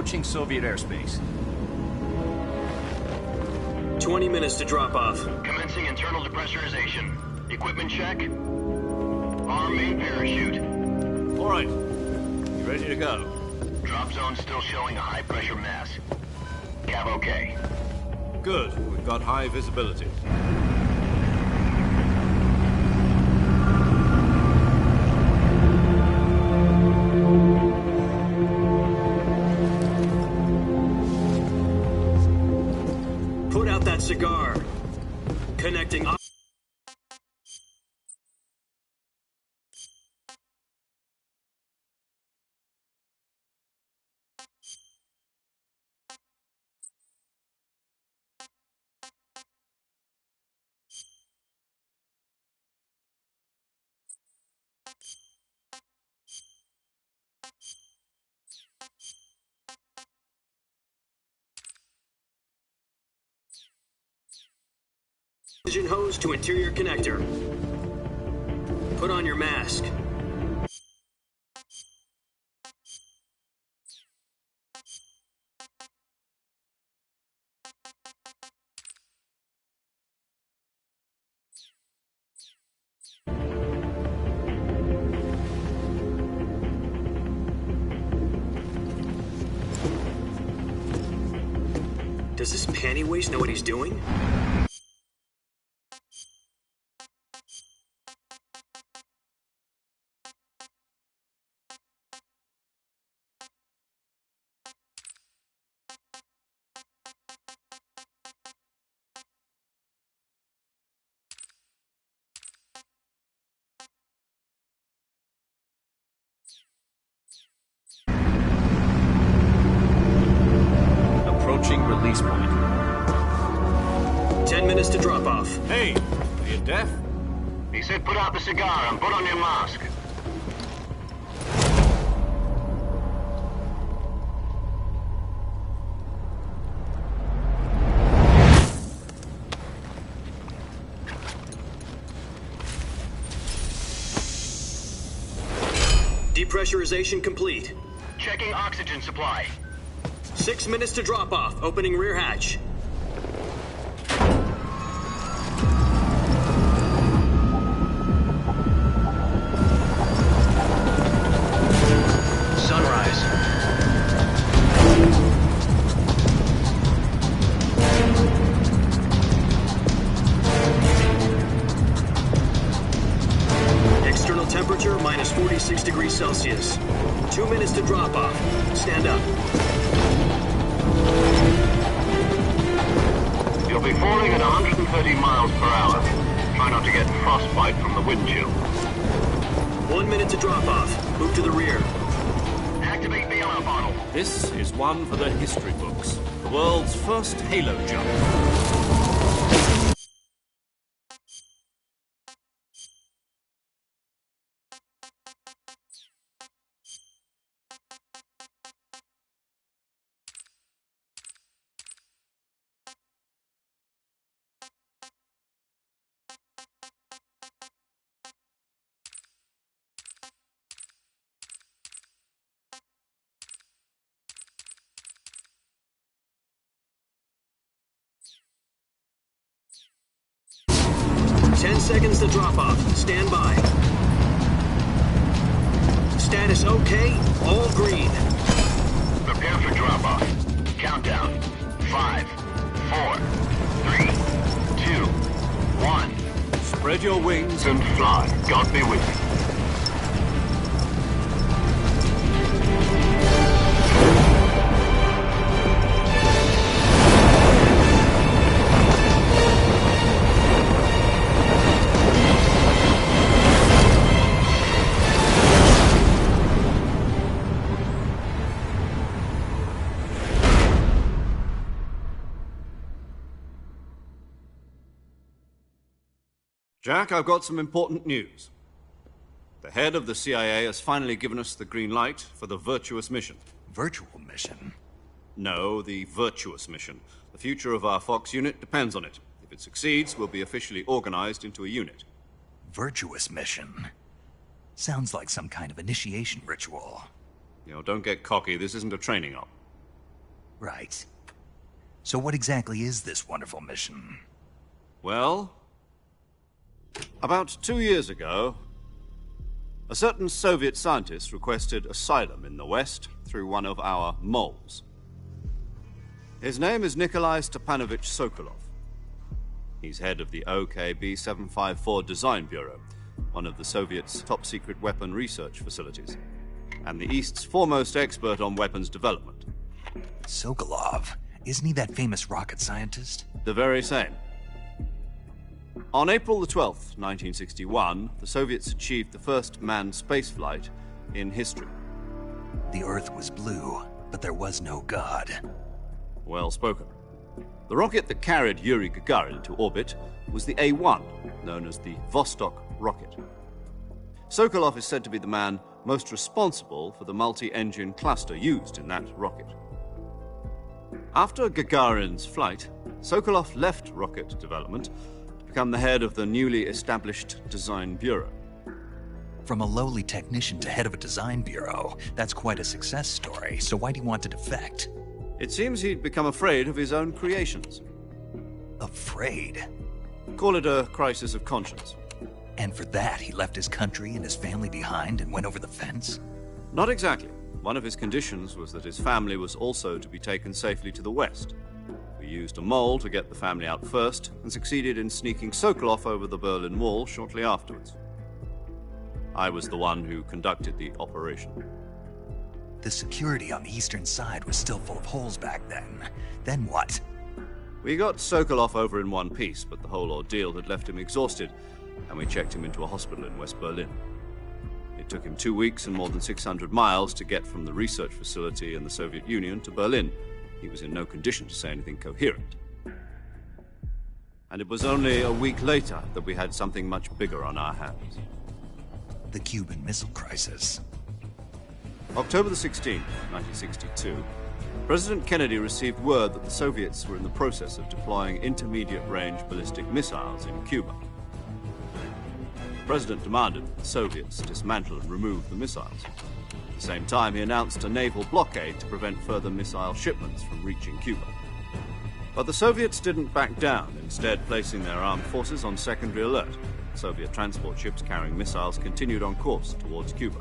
approaching Soviet airspace. 20 minutes to drop off. Commencing internal depressurization. Equipment check. Arm main parachute. All right. You ready to go? Drop zone still showing a high pressure mass. Cav okay. Good. We've got high visibility. Put out that cigar. Connecting. Oxygen hose to interior connector. Put on your mask. Does this panty waste know what he's doing? Approaching release point. 10 minutes to drop off. Hey, are you deaf? He said put out the cigar and put on your mask. Depressurization complete. Checking oxygen supply. 6 minutes to drop off. Opening rear hatch. Sunrise. External temperature minus 46 degrees Celsius. 2 minutes to drop off. Stand up. You'll be falling at 130 miles per hour. Try not to get frostbite from the wind chill. 1 minute to drop off. Move to the rear. Activate bailout bottle. This is one for the history books. The world's first halo jump. Ten seconds to drop off. Stand by. Status okay. All green. Prepare for drop off. Countdown. 5, 4, 3, 2, 1. Spread your wings And fly. God be with you. Jack, I've got some important news. The head of the CIA has finally given us the green light for the virtuous mission. Virtual mission? No, the virtuous mission. The future of our Fox unit depends on it. If it succeeds, we'll be officially organized into a unit. Virtuous mission? Sounds like some kind of initiation ritual. Don't get cocky. This isn't a training op. Right. So what exactly is this wonderful mission? Well, about 2 years ago, a certain Soviet scientist requested asylum in the West through one of our moles. His name is Nikolai Stepanovich Sokolov. He's head of the OKB-754 Design Bureau, one of the Soviets' top-secret weapon research facilities, and the East's foremost expert on weapons development. Sokolov? Isn't he that famous rocket scientist? The very same. On April the 12th, 1961, the Soviets achieved the first manned spaceflight in history. The Earth was blue, but there was no God. Well spoken. The rocket that carried Yuri Gagarin to orbit was the A-1, known as the Vostok rocket. Sokolov is said to be the man most responsible for the multi-engine cluster used in that rocket. After Gagarin's flight, Sokolov left rocket development to become the head of the newly established Design Bureau. From a lowly technician to head of a design bureau, that's quite a success story, so why'd he want to defect? It seems he'd become afraid of his own creations. Afraid? Call it a crisis of conscience. And for that, he left his country and his family behind and went over the fence? Not exactly. One of his conditions was that his family was also to be taken safely to the West. We used a mole to get the family out first, and succeeded in sneaking Sokolov over the Berlin Wall shortly afterwards. I was the one who conducted the operation. The security on the eastern side was still full of holes back then. Then what? We got Sokolov over in one piece, but the whole ordeal had left him exhausted, and we checked him into a hospital in West Berlin. It took him 2 weeks and more than 600 miles to get from the research facility in the Soviet Union to Berlin. He was in no condition to say anything coherent. And it was only a week later that we had something much bigger on our hands. The Cuban Missile Crisis. October the 16th, 1962, President Kennedy received word that the Soviets were in the process of deploying intermediate-range ballistic missiles in Cuba. The President demanded that the Soviets dismantle and remove the missiles. At the same time, he announced a naval blockade to prevent further missile shipments from reaching Cuba. But the Soviets didn't back down, instead placing their armed forces on secondary alert. Soviet transport ships carrying missiles continued on course towards Cuba.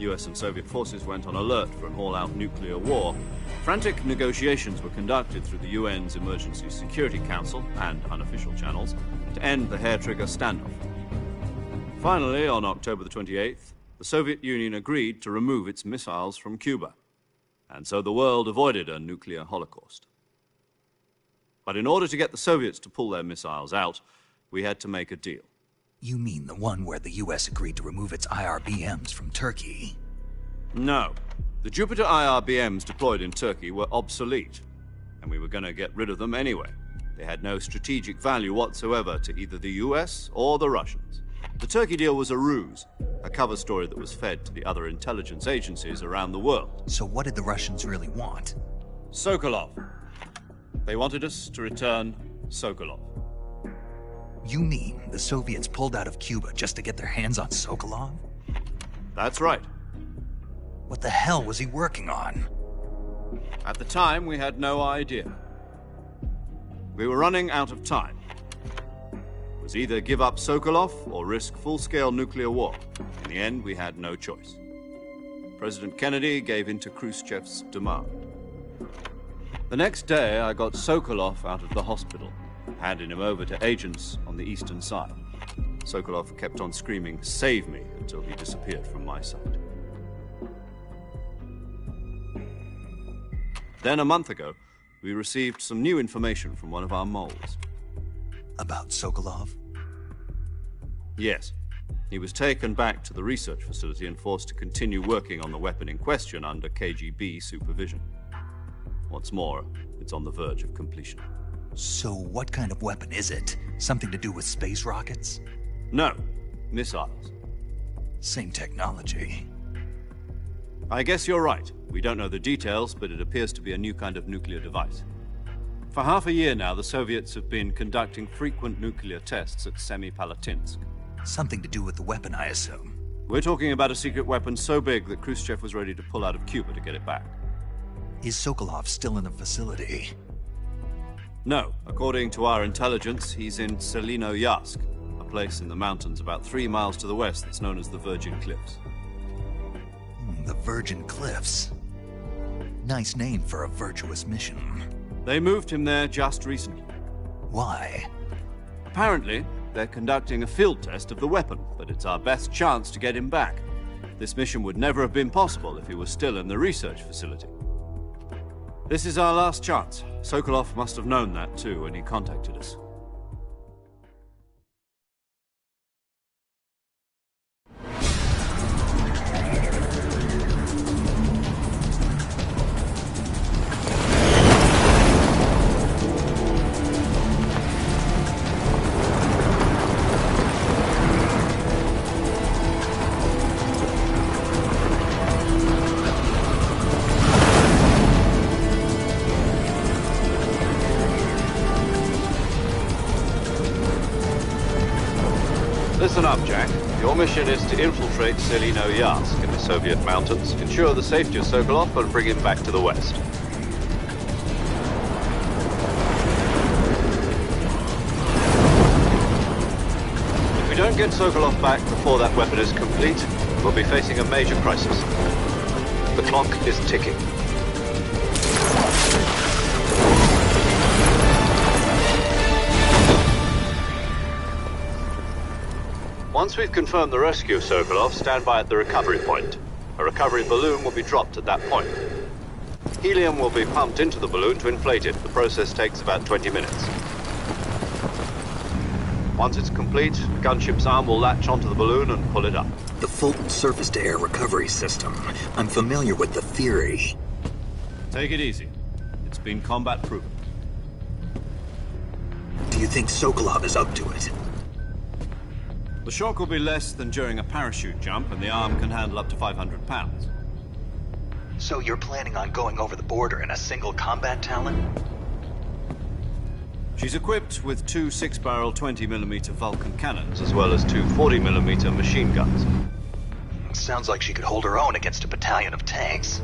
US and Soviet forces went on alert for an all-out nuclear war. Frantic negotiations were conducted through the UN's Emergency Security Council and unofficial channels to end the hair-trigger standoff. Finally, on October the 28th, the Soviet Union agreed to remove its missiles from Cuba, and so the world avoided a nuclear holocaust. But in order to get the Soviets to pull their missiles out, we had to make a deal. You mean the one where the US agreed to remove its IRBMs from Turkey? No. The Jupiter IRBMs deployed in Turkey were obsolete, and we were going to get rid of them anyway. They had no strategic value whatsoever to either the US or the Russians. The Turkey deal was a ruse, a cover story that was fed to the other intelligence agencies around the world. So what did the Russians really want? Sokolov. They wanted us to return Sokolov. You mean the Soviets pulled out of Cuba just to get their hands on Sokolov? That's right. What the hell was he working on? At the time, we had no idea. We were running out of time. It was either give up Sokolov or risk full-scale nuclear war. In the end, we had no choice. President Kennedy gave in to Khrushchev's demand. The next day, I got Sokolov out of the hospital, handing him over to agents on the eastern side. Sokolov kept on screaming, "Save me," until he disappeared from my sight. Then, a month ago, we received some new information from one of our moles. About Sokolov? Yes. He was taken back to the research facility and forced to continue working on the weapon in question under KGB supervision. What's more, it's on the verge of completion. So what kind of weapon is it? Something to do with space rockets? No, missiles. Same technology. I guess you're right. We don't know the details, but it appears to be a new kind of nuclear device. For half a year now, the Soviets have been conducting frequent nuclear tests at Semipalatinsk. Something to do with the weapon, I assume. We're talking about a secret weapon so big that Khrushchev was ready to pull out of Cuba to get it back. Is Sokolov still in the facility? No. According to our intelligence, he's in Selino-Yarsk, a place in the mountains about 3 miles to the west that's known as the Virgin Cliffs. The Virgin Cliffs. Nice name for a virtuous mission. They moved him there just recently. Why? Apparently, they're conducting a field test of the weapon, but it's our best chance to get him back. This mission would never have been possible if he was still in the research facility. This is our last chance. Sokolov must have known that too when he contacted us. Listen up, Jack. Your mission is to infiltrate Selino-Yarsk in the Soviet mountains, ensure the safety of Sokolov, and bring him back to the west. If we don't get Sokolov back before that weapon is complete, we'll be facing a major crisis. The clock is ticking. Once we've confirmed the rescue of Sokolov, stand by at the recovery point. A recovery balloon will be dropped at that point. Helium will be pumped into the balloon to inflate it. The process takes about 20 minutes. Once it's complete, the gunship's arm will latch onto the balloon and pull it up. The Fulton surface-to-air recovery system. I'm familiar with the theory. Take it easy. It's been combat proven. Do you think Sokolov is up to it? The shock will be less than during a parachute jump, and the arm can handle up to 500 pounds. So you're planning on going over the border in a single combat Talon? She's equipped with 2 6-barrel 20mm Vulcan cannons, as well as 2 40mm machine guns. Sounds like she could hold her own against a battalion of tanks.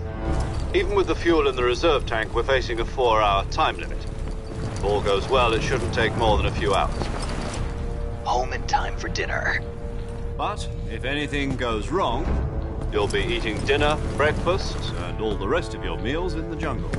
Even with the fuel in the reserve tank, we're facing a 4-hour time limit. If all goes well, it shouldn't take more than a few hours. Home in time for dinner. But if anything goes wrong, you'll be eating dinner, breakfast, and all the rest of your meals in the jungle.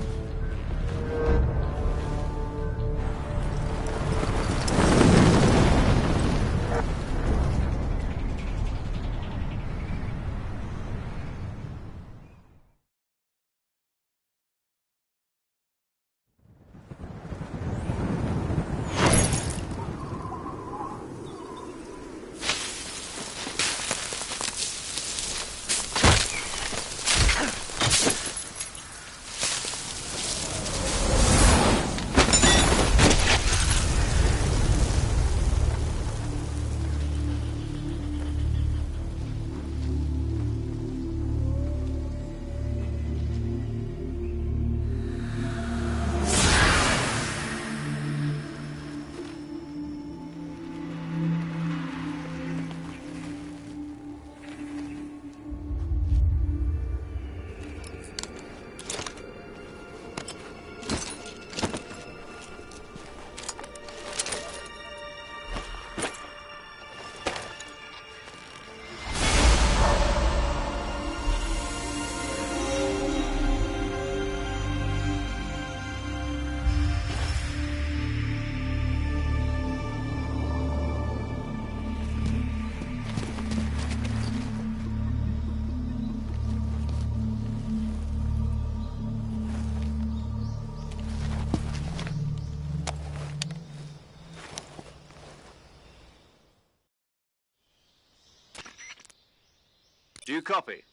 Do you copy?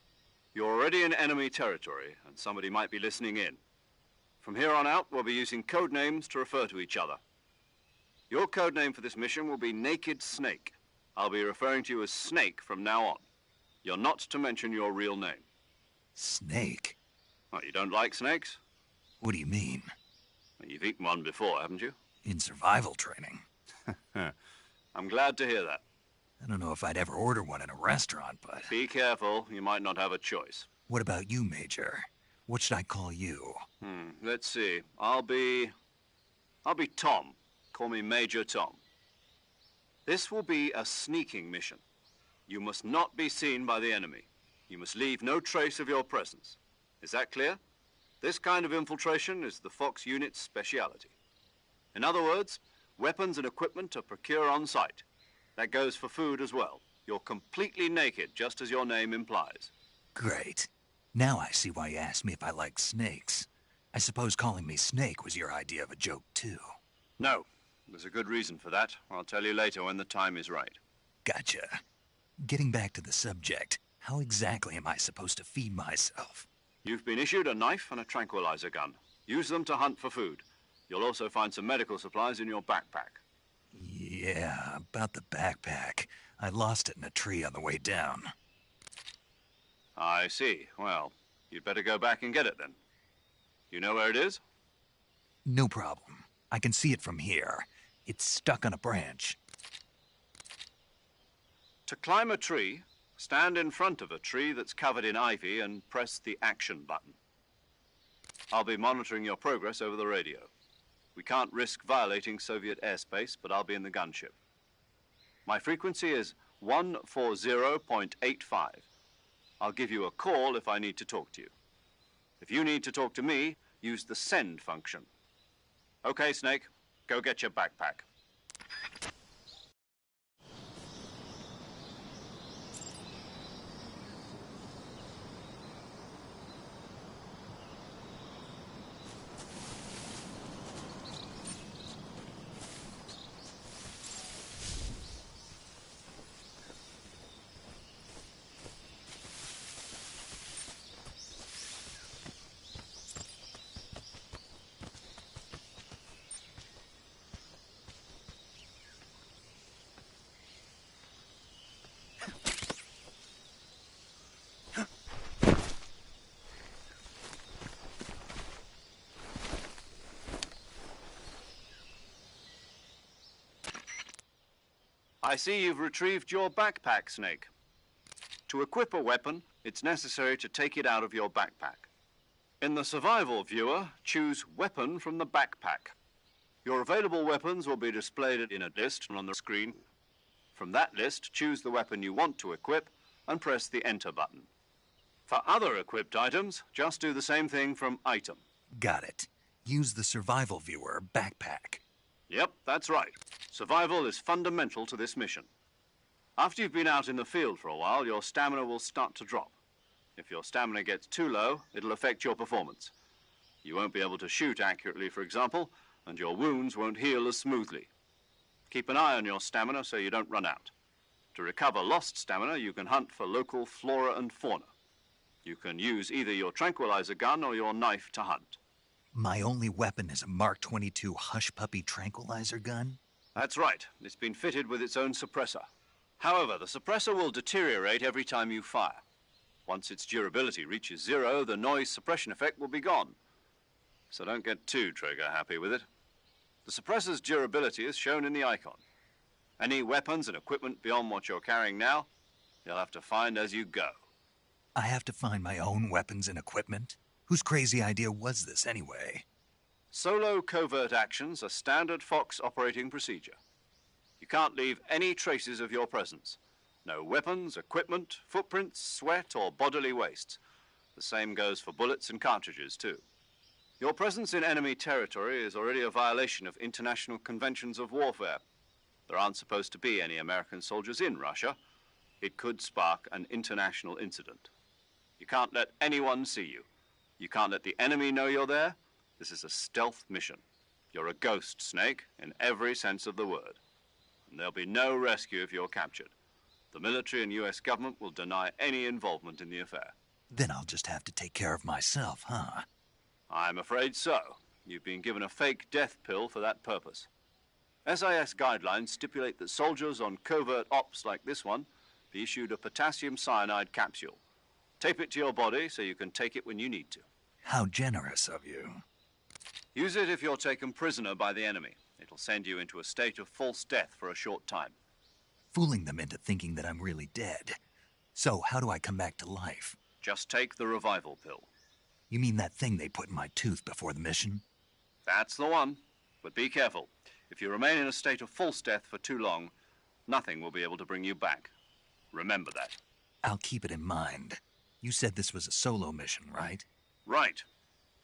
You're already in enemy territory, and somebody might be listening in. From here on out, we'll be using code names to refer to each other. Your code name for this mission will be Naked Snake. I'll be referring to you as Snake from now on. You're not to mention your real name. Snake? Well, you don't like snakes? What do you mean? Well, you've eaten one before, haven't you? In survival training. I'm glad to hear that. I don't know if I'd ever order one in a restaurant, but... Be careful, you might not have a choice. What about you, Major? What should I call you? Let's see. I'll be Tom. Call me Major Tom. This will be a sneaking mission. You must not be seen by the enemy. You must leave no trace of your presence. Is that clear? This kind of infiltration is the Fox unit's speciality. In other words, weapons and equipment are procured on site. That goes for food as well. You're completely naked, just as your name implies. Great. Now I see why you asked me if I like snakes. I suppose calling me Snake was your idea of a joke, too. No. There's a good reason for that. I'll tell you later when the time is right. Gotcha. Getting back to the subject, how exactly am I supposed to feed myself? You've been issued a knife and a tranquilizer gun. Use them to hunt for food. You'll also find some medical supplies in your backpack. Yeah, about the backpack. I lost it in a tree on the way down. I see. Well, you'd better go back and get it then. You know where it is? No problem. I can see it from here. It's stuck on a branch. To climb a tree, stand in front of a tree that's covered in ivy and press the action button. I'll be monitoring your progress over the radio. We can't risk violating Soviet airspace, but I'll be in the gunship. My frequency is 140.85. I'll give you a call if I need to talk to you. If you need to talk to me, use the send function. Okay, Snake, go get your backpack. I see you've retrieved your backpack, Snake. To equip a weapon, it's necessary to take it out of your backpack. In the survival viewer, choose Weapon from the backpack. Your available weapons will be displayed in a list on the screen. From that list, choose the weapon you want to equip and press the Enter button. For other equipped items, just do the same thing from Item. Got it. Use the survival viewer backpack. Yep, that's right. Survival is fundamental to this mission. After you've been out in the field for a while, your stamina will start to drop. If your stamina gets too low, it'll affect your performance. You won't be able to shoot accurately, for example, and your wounds won't heal as smoothly. Keep an eye on your stamina so you don't run out. To recover lost stamina, you can hunt for local flora and fauna. You can use either your tranquilizer gun or your knife to hunt. My only weapon is a Mark 22 Hush Puppy tranquilizer gun? That's right. It's been fitted with its own suppressor. However, the suppressor will deteriorate every time you fire. Once its durability reaches 0, the noise suppression effect will be gone. So don't get too trigger-happy with it. The suppressor's durability is shown in the icon. Any weapons and equipment beyond what you're carrying now, you'll have to find as you go. I have to find my own weapons and equipment? Whose crazy idea was this, anyway? Solo covert actions are standard Fox operating procedure. You can't leave any traces of your presence. No weapons, equipment, footprints, sweat, or bodily waste. The same goes for bullets and cartridges, too. Your presence in enemy territory is already a violation of international conventions of warfare. There aren't supposed to be any American soldiers in Russia. It could spark an international incident. You can't let anyone see you. You can't let the enemy know you're there. This is a stealth mission. You're a ghost, Snake, in every sense of the word. And there'll be no rescue if you're captured. The military and U.S. government will deny any involvement in the affair. Then I'll just have to take care of myself, huh? I'm afraid so. You've been given a fake death pill for that purpose. SIS guidelines stipulate that soldiers on covert ops like this one be issued a potassium cyanide capsule. Tape it to your body so you can take it when you need to. How generous of you. Use it if you're taken prisoner by the enemy. It'll send you into a state of false death for a short time. Fooling them into thinking that I'm really dead. So, how do I come back to life? Just take the revival pill. You mean that thing they put in my tooth before the mission? That's the one. But be careful. If you remain in a state of false death for too long, nothing will be able to bring you back. Remember that. I'll keep it in mind. You said this was a solo mission, right? Right.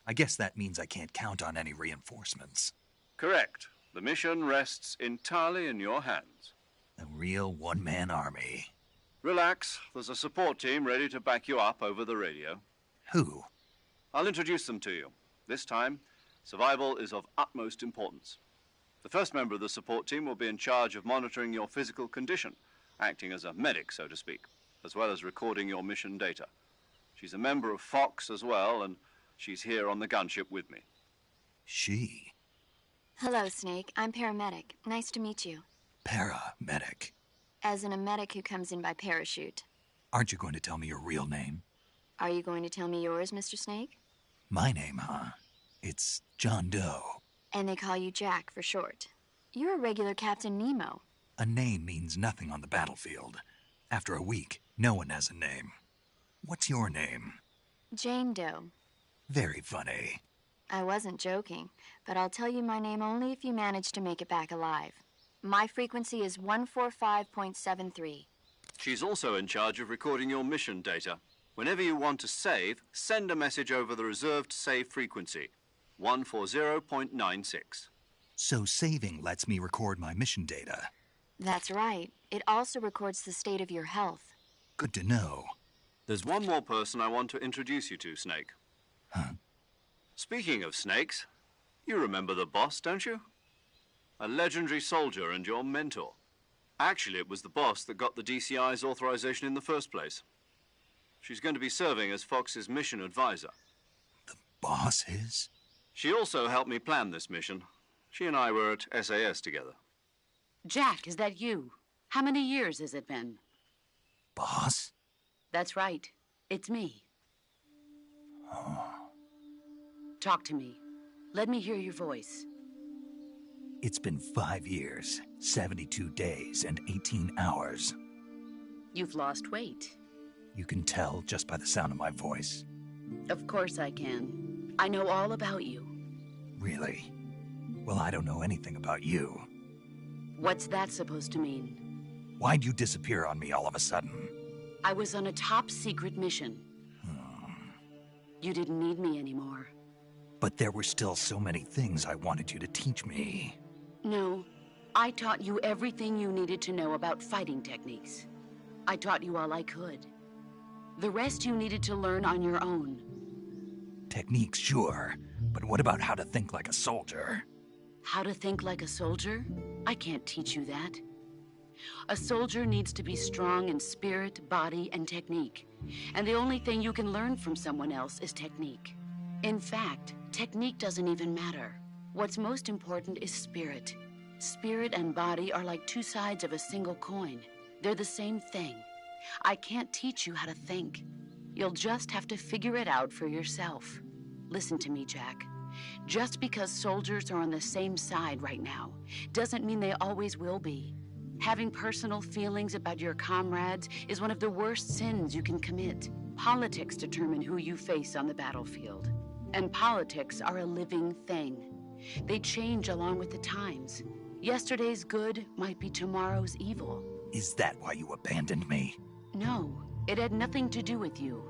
I guess that means I can't count on any reinforcements. Correct. The mission rests entirely in your hands. A real one-man army. Relax. There's a support team ready to back you up over the radio. Who? I'll introduce them to you. This time, survival is of utmost importance. The first member of the support team will be in charge of monitoring your physical condition, acting as a medic, so to speak, as well as recording your mission data. She's a member of Fox as well, and she's here on the gunship with me. She? Hello, Snake. I'm paramedic. Nice to meet you. Paramedic. As in a medic who comes in by parachute. Aren't you going to tell me your real name? Are you going to tell me yours, Mr. Snake? My name, huh? It's John Doe. And they call you Jack for short. You're a regular Captain Nemo. A name means nothing on the battlefield. After a week, no one has a name. What's your name? Jane Doe. Very funny. I wasn't joking, but I'll tell you my name only if you manage to make it back alive. My frequency is 145.73. She's also in charge of recording your mission data. Whenever you want to save, send a message over the reserved save frequency, 140.96. So saving lets me record my mission data. That's right. It also records the state of your health. Good to know. There's one more person I want to introduce you to, Snake. Huh? Speaking of snakes, you remember the boss, don't you? A legendary soldier and your mentor. Actually, it was the boss that got the DCI's authorization in the first place. She's going to be serving as Fox's mission advisor. The boss is? She also helped me plan this mission. She and I were at SAS together. Jack, is that you? How many years has it been? Boss? That's right. It's me. Oh. Talk to me. Let me hear your voice. It's been 5 years, 72 days, and 18 hours. You've lost weight. You can tell just by the sound of my voice. Of course I can. I know all about you. Really? Well, I don't know anything about you. What's that supposed to mean? Why'd you disappear on me all of a sudden? I was on a top-secret mission. You didn't need me anymore. But there were still so many things I wanted you to teach me. No, I taught you everything you needed to know about fighting techniques. I taught you all I could. The rest you needed to learn on your own. Techniques, sure. But what about how to think like a soldier? How to think like a soldier? I can't teach you that. A soldier needs to be strong in spirit, body, and technique. And the only thing you can learn from someone else is technique. In fact, technique doesn't even matter. What's most important is spirit. Spirit and body are like two sides of a single coin. They're the same thing. I can't teach you how to think. You'll just have to figure it out for yourself. Listen to me, Jack. Just because soldiers are on the same side right now doesn't mean they always will be. Having personal feelings about your comrades is one of the worst sins you can commit. Politics determine who you face on the battlefield. And politics are a living thing. They change along with the times. Yesterday's good might be tomorrow's evil. Is that why you abandoned me? No, it had nothing to do with you.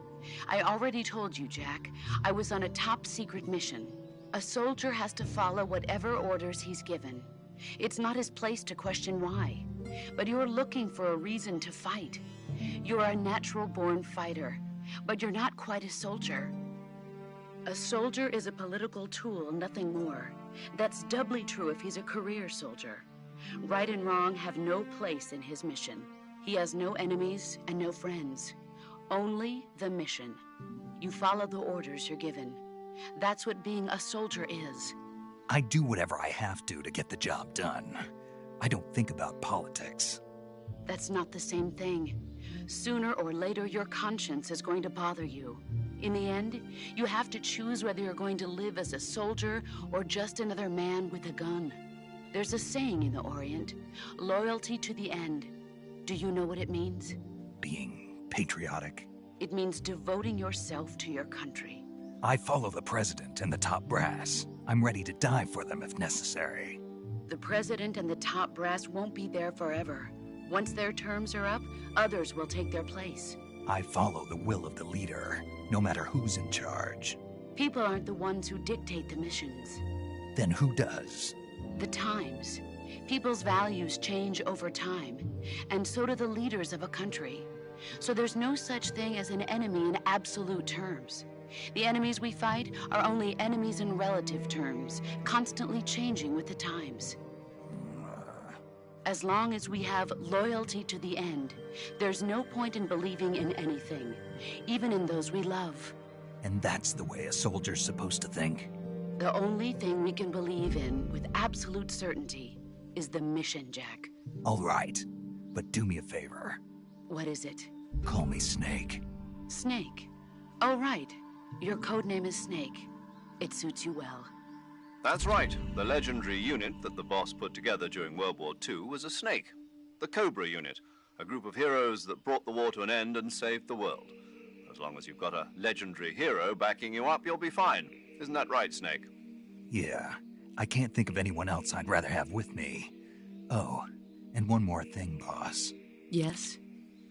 I already told you, Jack. I was on a top-secret mission. A soldier has to follow whatever orders he's given. It's not his place to question why. But you're looking for a reason to fight. You're a natural-born fighter, but you're not quite a soldier. A soldier is a political tool, nothing more. That's doubly true if he's a career soldier. Right and wrong have no place in his mission. He has no enemies and no friends. Only the mission. You follow the orders you're given. That's what being a soldier is. I do whatever I have to get the job done. I don't think about politics. That's not the same thing. Sooner or later, your conscience is going to bother you. In the end, you have to choose whether you're going to live as a soldier or just another man with a gun. There's a saying in the Orient, loyalty to the end. Do you know what it means? Being patriotic? It means devoting yourself to your country. I follow the president and the top brass. I'm ready to die for them if necessary. The president and the top brass won't be there forever. Once their terms are up, others will take their place. I follow the will of the leader, no matter who's in charge. People aren't the ones who dictate the missions. Then who does? The times. People's values change over time, and so do the leaders of a country. So there's no such thing as an enemy in absolute terms. The enemies we fight are only enemies in relative terms, constantly changing with the times. As long as we have loyalty to the end, there's no point in believing in anything, even in those we love. And that's the way a soldier's supposed to think? The only thing we can believe in with absolute certainty is the mission, Jack. All right, but do me a favor. What is it? Call me Snake. Snake. Oh, right. Your codename is Snake. It suits you well. That's right. The legendary unit that the boss put together during World War II was a snake. The Cobra unit, a group of heroes that brought the war to an end and saved the world. As long as you've got a legendary hero backing you up, you'll be fine. Isn't that right, Snake? Yeah, I can't think of anyone else I'd rather have with me. Oh, and one more thing, boss. Yes?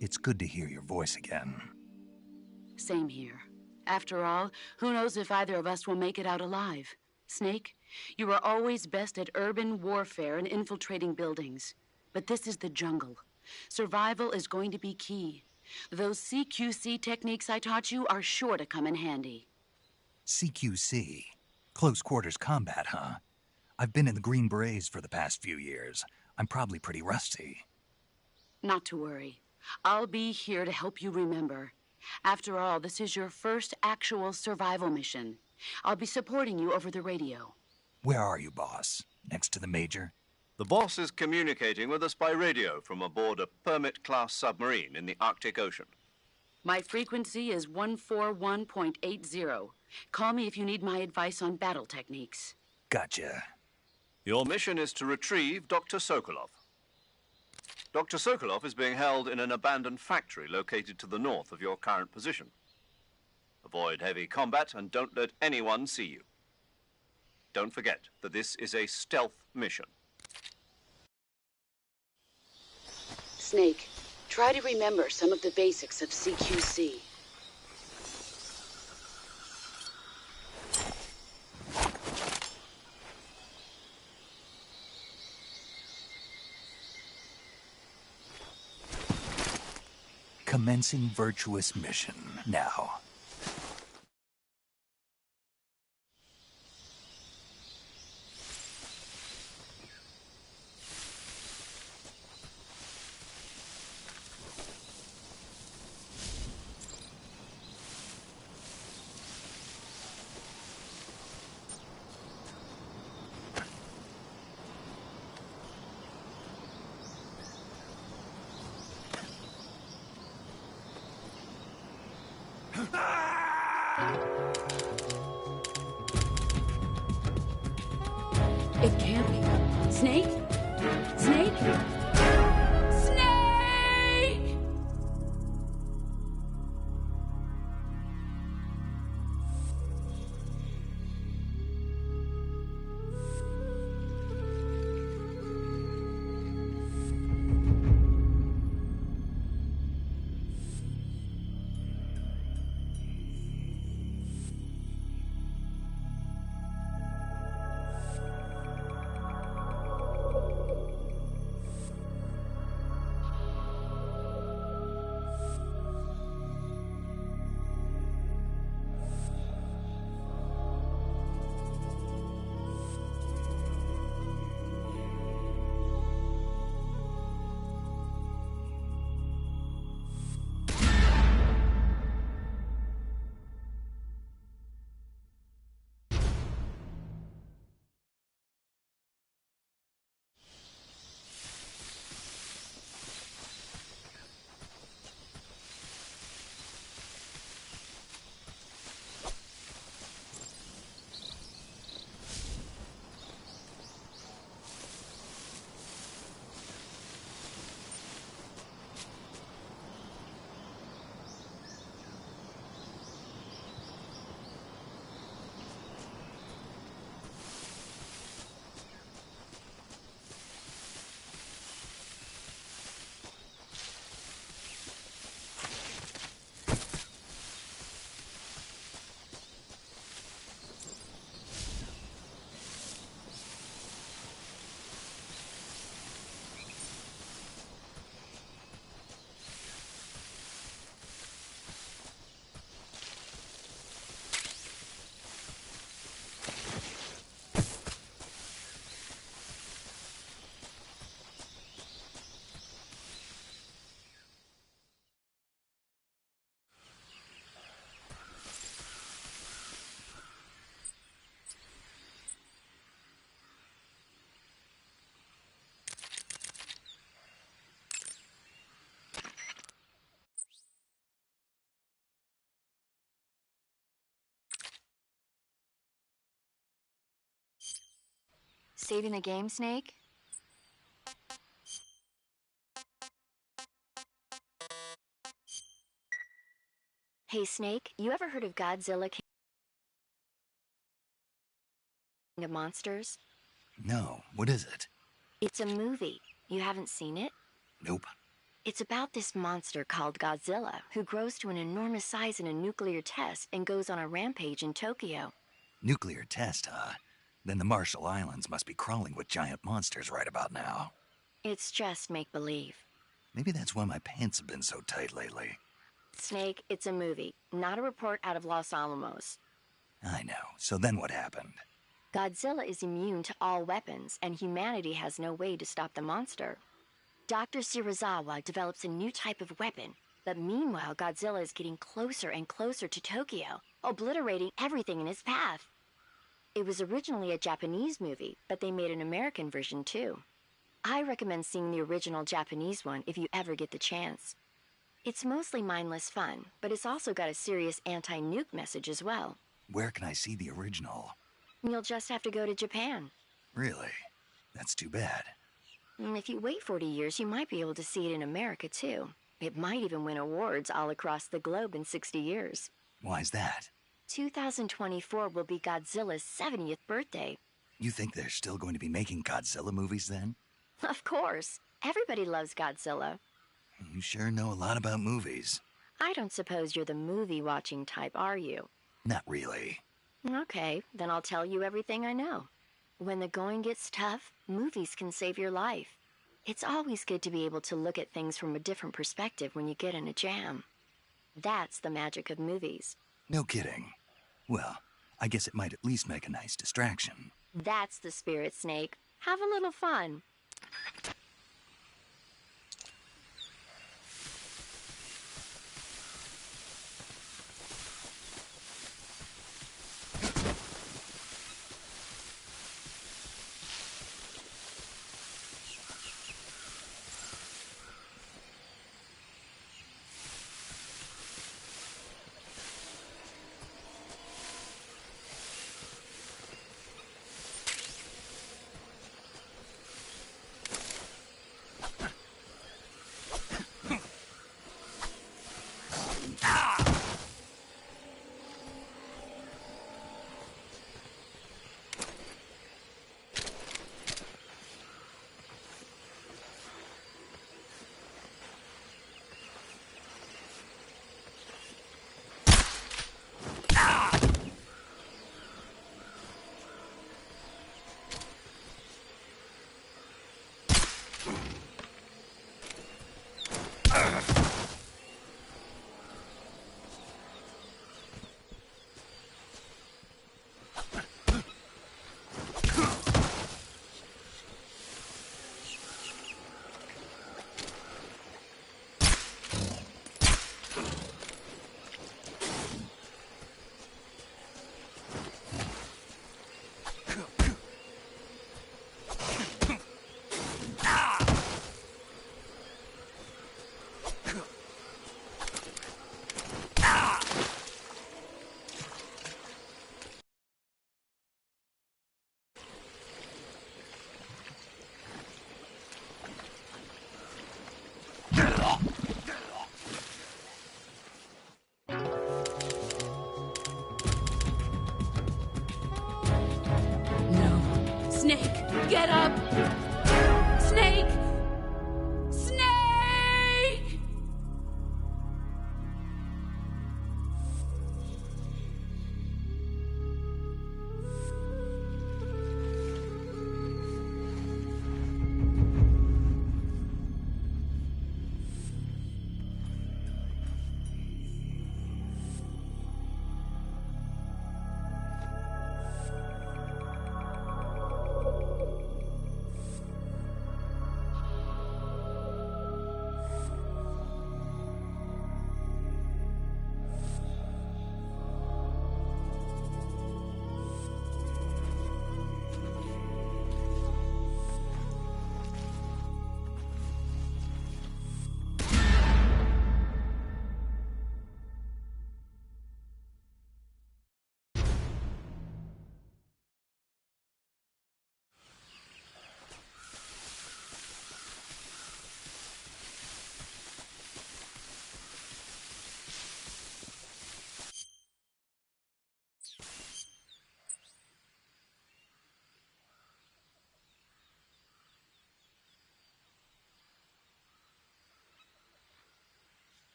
It's good to hear your voice again. Same here. After all, who knows if either of us will make it out alive? Snake, you are always best at urban warfare and infiltrating buildings. But this is the jungle. Survival is going to be key. Those CQC techniques I taught you are sure to come in handy. CQC? Close quarters combat, huh? I've been in the Green Berets for the past few years. I'm probably pretty rusty. Not to worry. I'll be here to help you remember. After all, this is your first actual survival mission. I'll be supporting you over the radio. Where are you, boss? Next to the Major? The boss is communicating with us by radio from aboard a Permit-class submarine in the Arctic Ocean. My frequency is 141.80. Call me if you need my advice on battle techniques. Gotcha. Your mission is to retrieve Dr. Sokolov. Dr. Sokolov is being held in an abandoned factory located to the north of your current position. Avoid heavy combat and don't let anyone see you. Don't forget that this is a stealth mission. Snake, try to remember some of the basics of CQC. Commencing virtuous mission now. It can't be. Snake? Snake? Snake! Saving the game, Snake? Hey, Snake, you ever heard of Godzilla King of Monsters? No, what is it? It's a movie. You haven't seen it? Nope. It's about this monster called Godzilla, who grows to an enormous size in a nuclear test and goes on a rampage in Tokyo. Nuclear test, huh? Then the Marshall Islands must be crawling with giant monsters right about now. It's just make-believe. Maybe that's why my pants have been so tight lately. Snake, it's a movie, not a report out of Los Alamos. I know. So then what happened? Godzilla is immune to all weapons, and humanity has no way to stop the monster. Dr. Shirazawa develops a new type of weapon, but meanwhile Godzilla is getting closer and closer to Tokyo, obliterating everything in his path. It was originally a Japanese movie, but they made an American version too. I recommend seeing the original Japanese one if you ever get the chance. It's mostly mindless fun, but it's also got a serious anti-nuke message as well. Where can I see the original? You'll just have to go to Japan. Really? That's too bad. If you wait 40 years, you might be able to see it in America too. It might even win awards all across the globe in 60 years. Why's that? 2024 will be Godzilla's 70th birthday. You think they're still going to be making Godzilla movies then? Of course. Everybody loves Godzilla. You sure know a lot about movies. I don't suppose you're the movie-watching type, are you? Not really. Okay, then I'll tell you everything I know. When the going gets tough, movies can save your life. It's always good to be able to look at things from a different perspective when you get in a jam. That's the magic of movies. No kidding. Well, I guess it might at least make a nice distraction. That's the spirit, Snake. Have a little fun.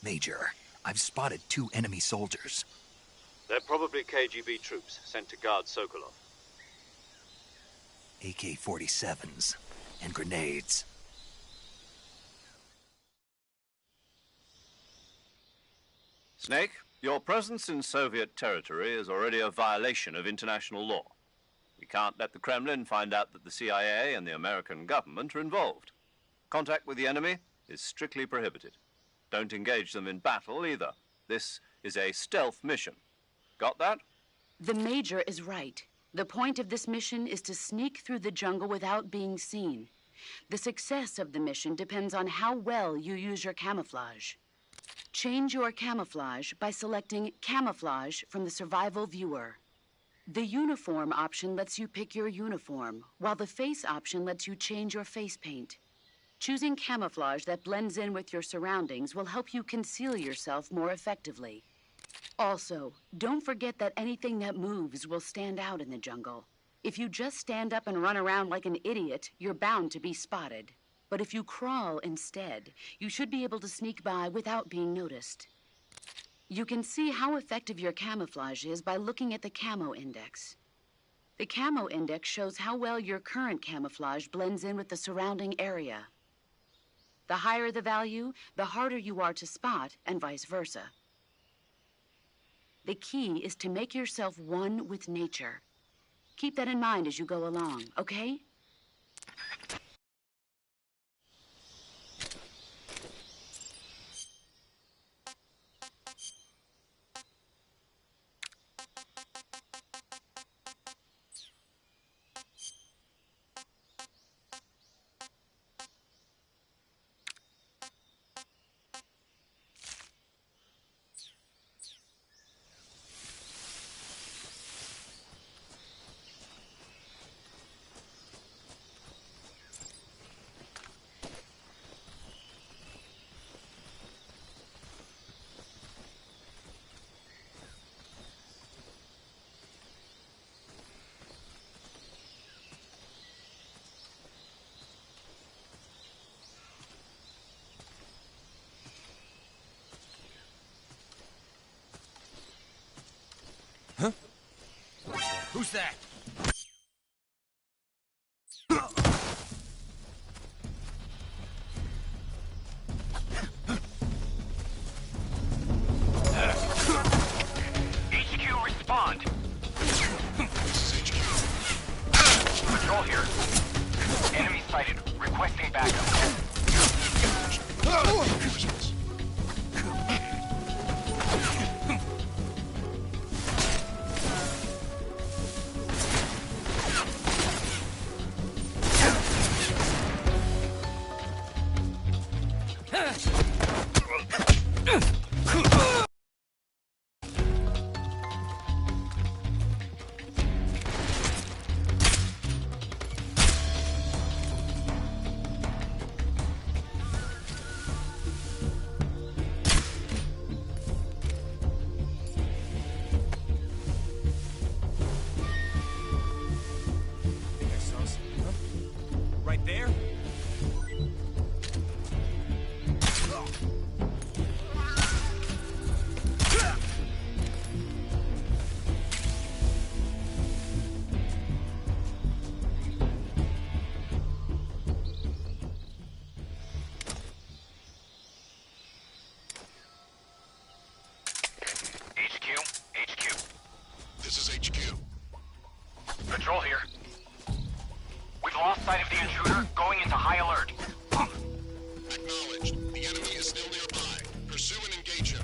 Major, I've spotted 2 enemy soldiers. They're probably KGB troops sent to guard Sokolov. AK-47s and grenades. Snake, your presence in Soviet territory is already a violation of international law. We can't let the Kremlin find out that the CIA and the American government are involved. Contact with the enemy is strictly prohibited. Don't engage them in battle either. This is a stealth mission. Got that? The Major is right. The point of this mission is to sneak through the jungle without being seen. The success of the mission depends on how well you use your camouflage. Change your camouflage by selecting Camouflage from the Survival Viewer. The Uniform option lets you pick your uniform, while the Face option lets you change your face paint. Choosing camouflage that blends in with your surroundings will help you conceal yourself more effectively. Also, don't forget that anything that moves will stand out in the jungle. If you just stand up and run around like an idiot, you're bound to be spotted. But if you crawl instead, you should be able to sneak by without being noticed. You can see how effective your camouflage is by looking at the Camo Index. The Camo Index shows how well your current camouflage blends in with the surrounding area. The higher the value, the harder you are to spot, and vice versa. The key is to make yourself one with nature. Keep that in mind as you go along, okay? Who's that? HQ, respond. This is HQ. Patrol here. Enemy sighted. Requesting backup. Right there? HQ. This is HQ. Patrol here. We've lost sight of the intruder, going into high alert. Acknowledged. The enemy is still nearby. Pursue and engage him.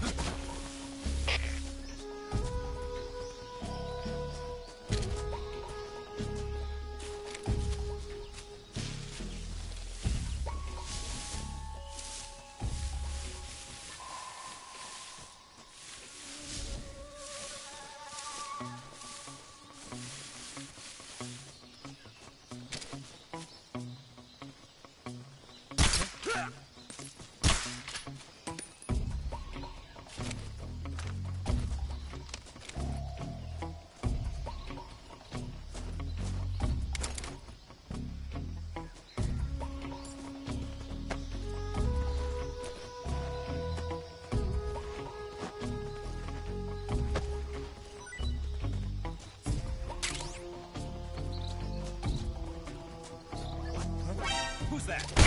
Who's that?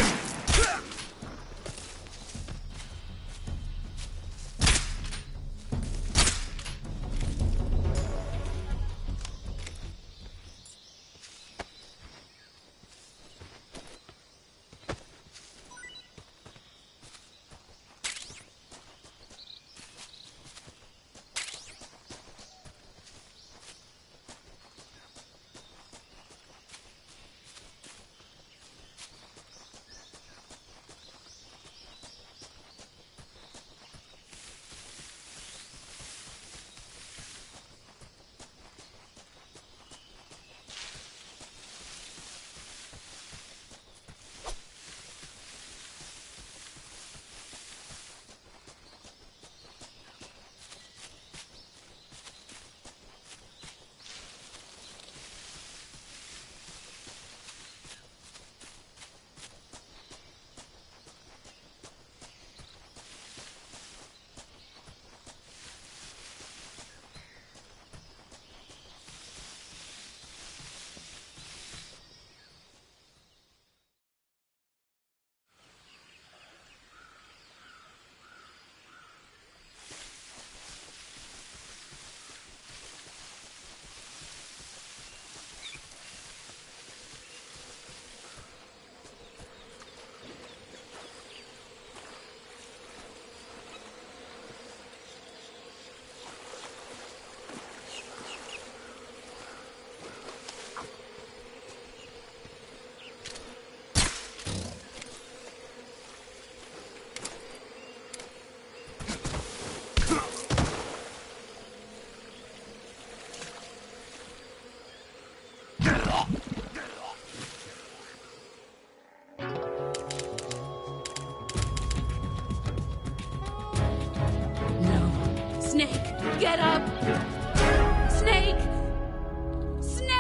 Snake, get up! Snake! Snake!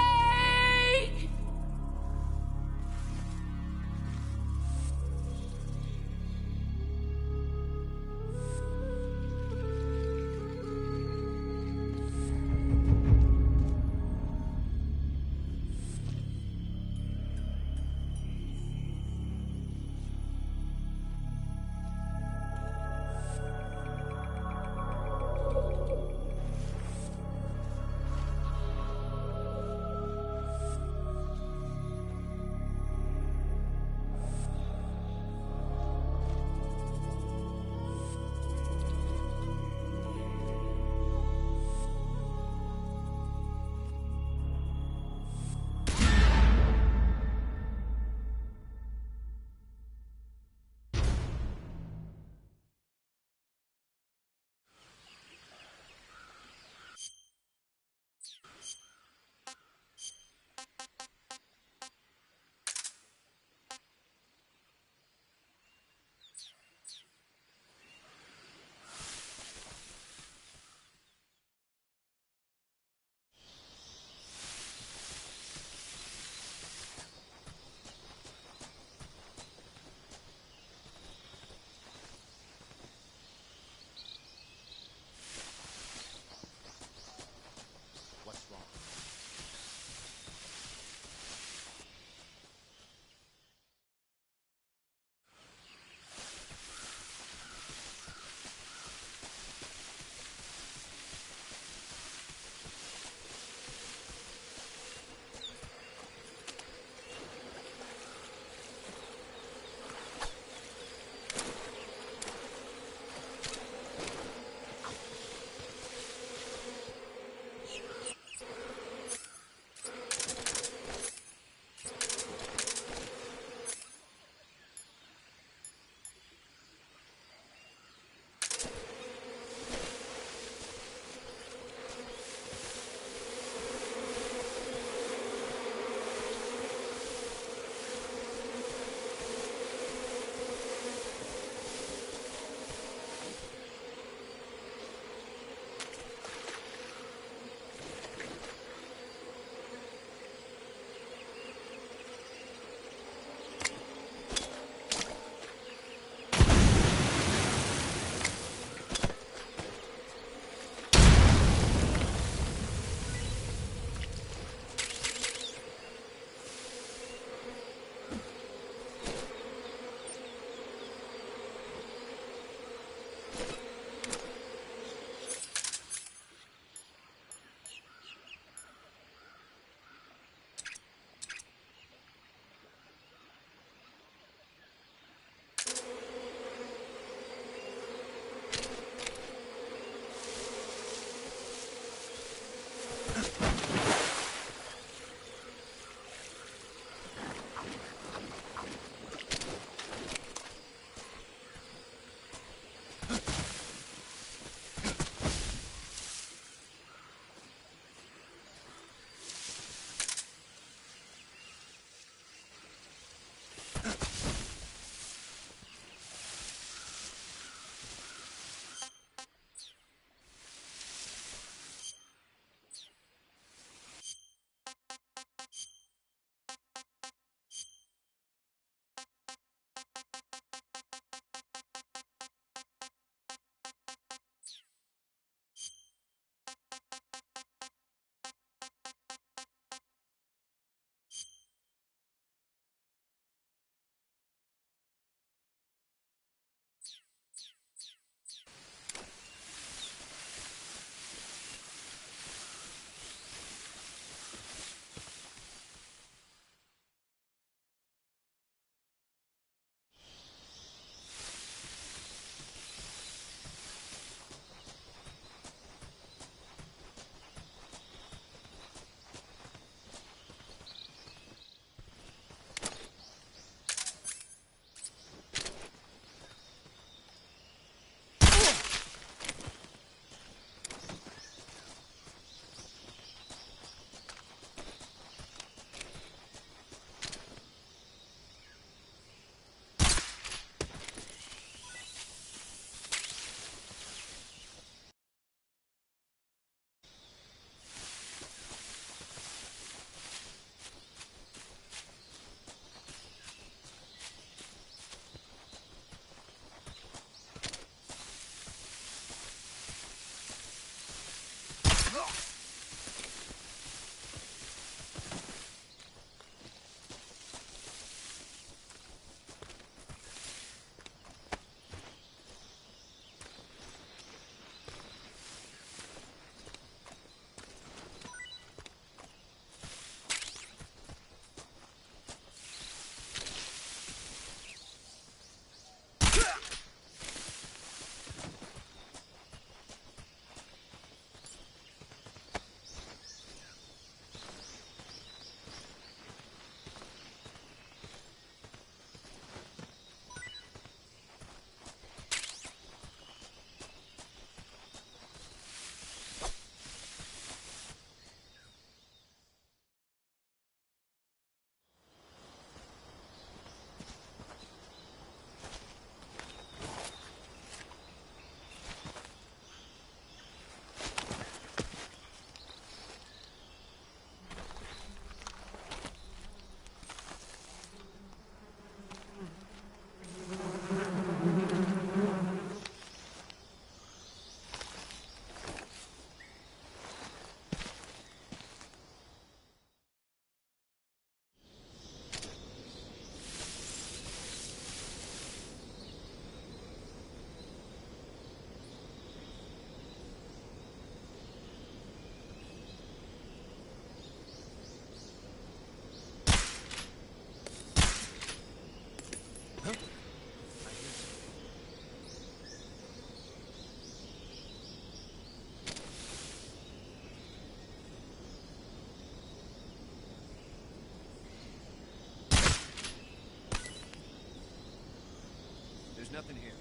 There's nothing here.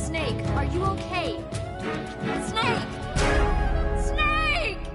Snake, are you okay? Snake! Snake!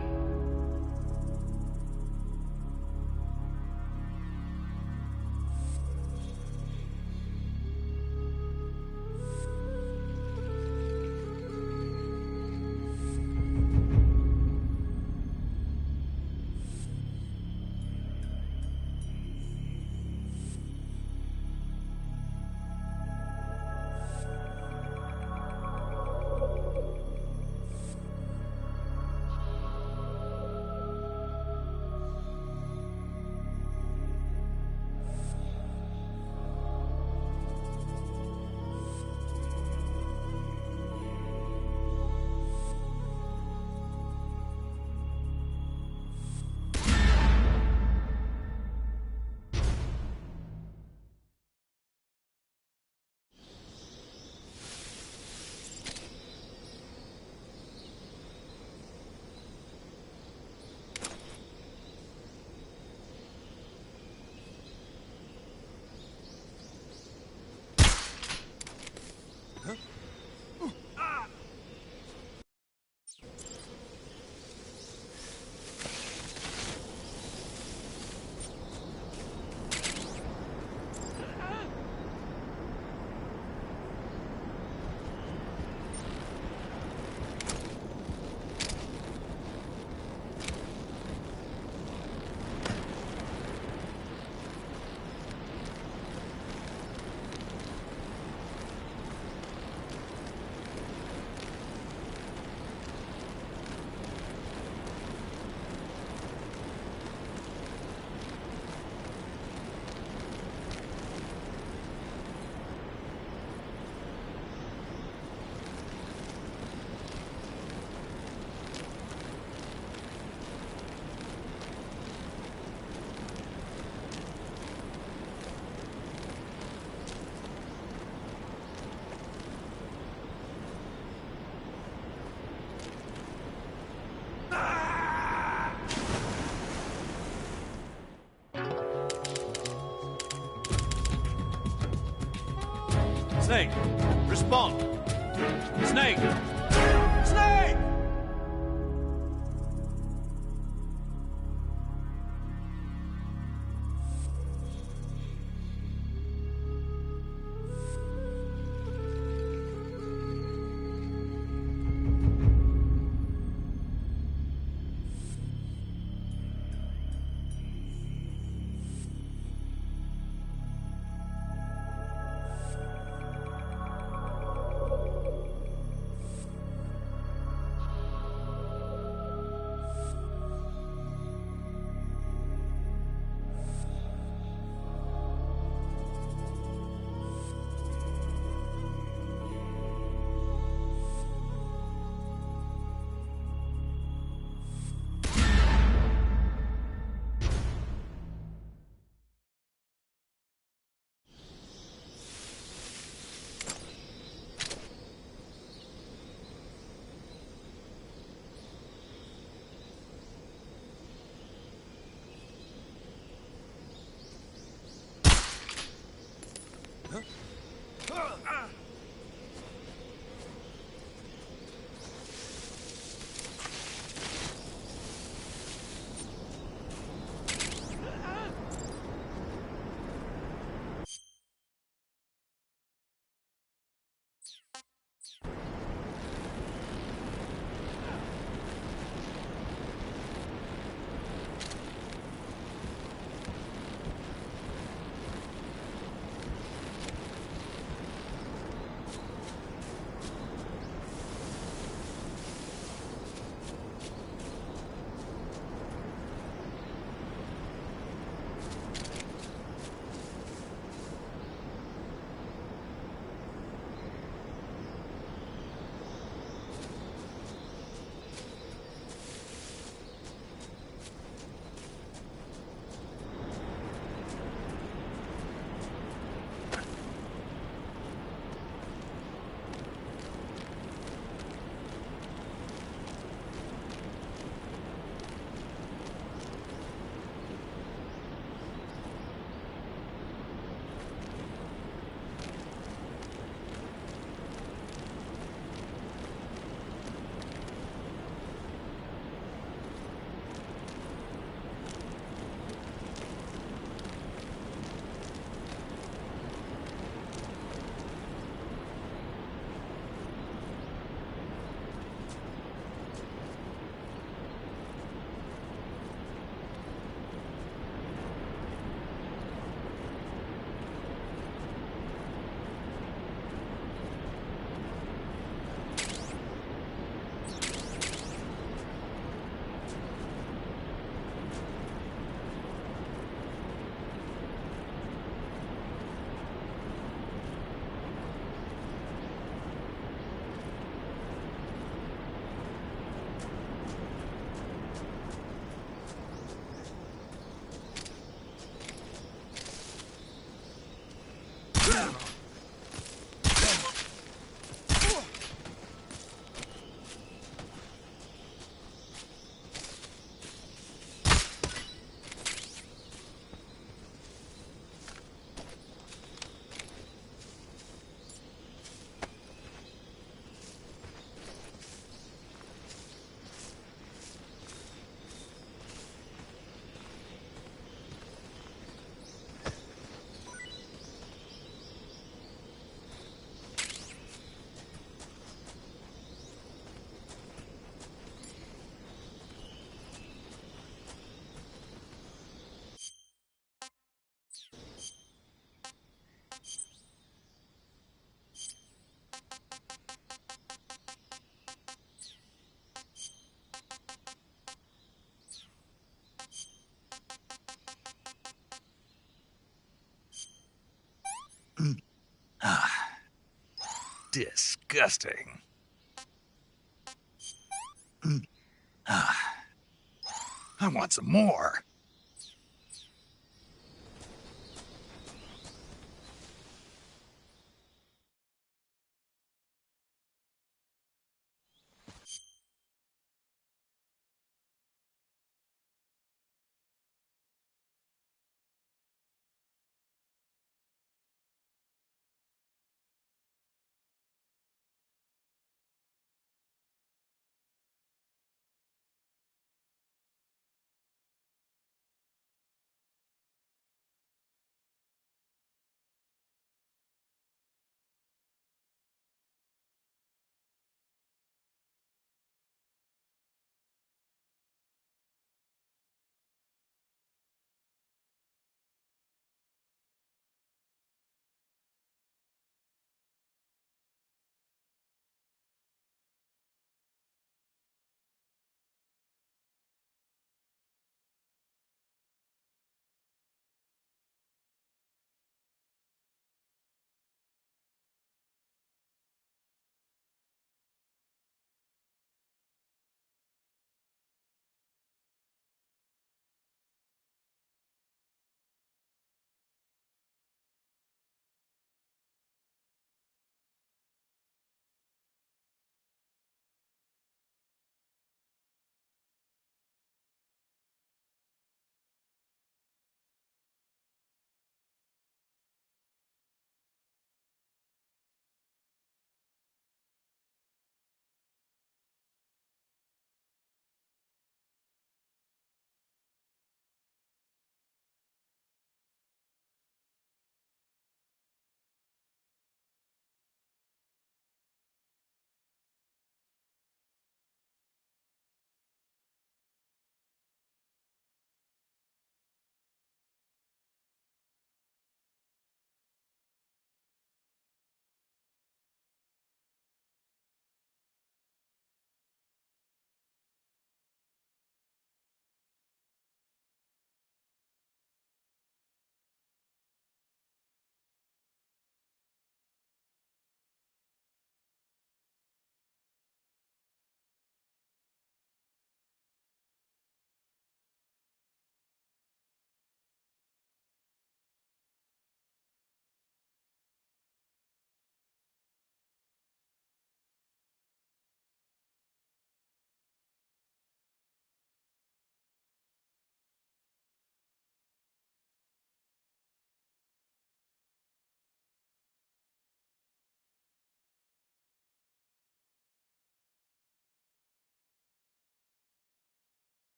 Snake, respond! Snake! Snake! Disgusting. I want some more.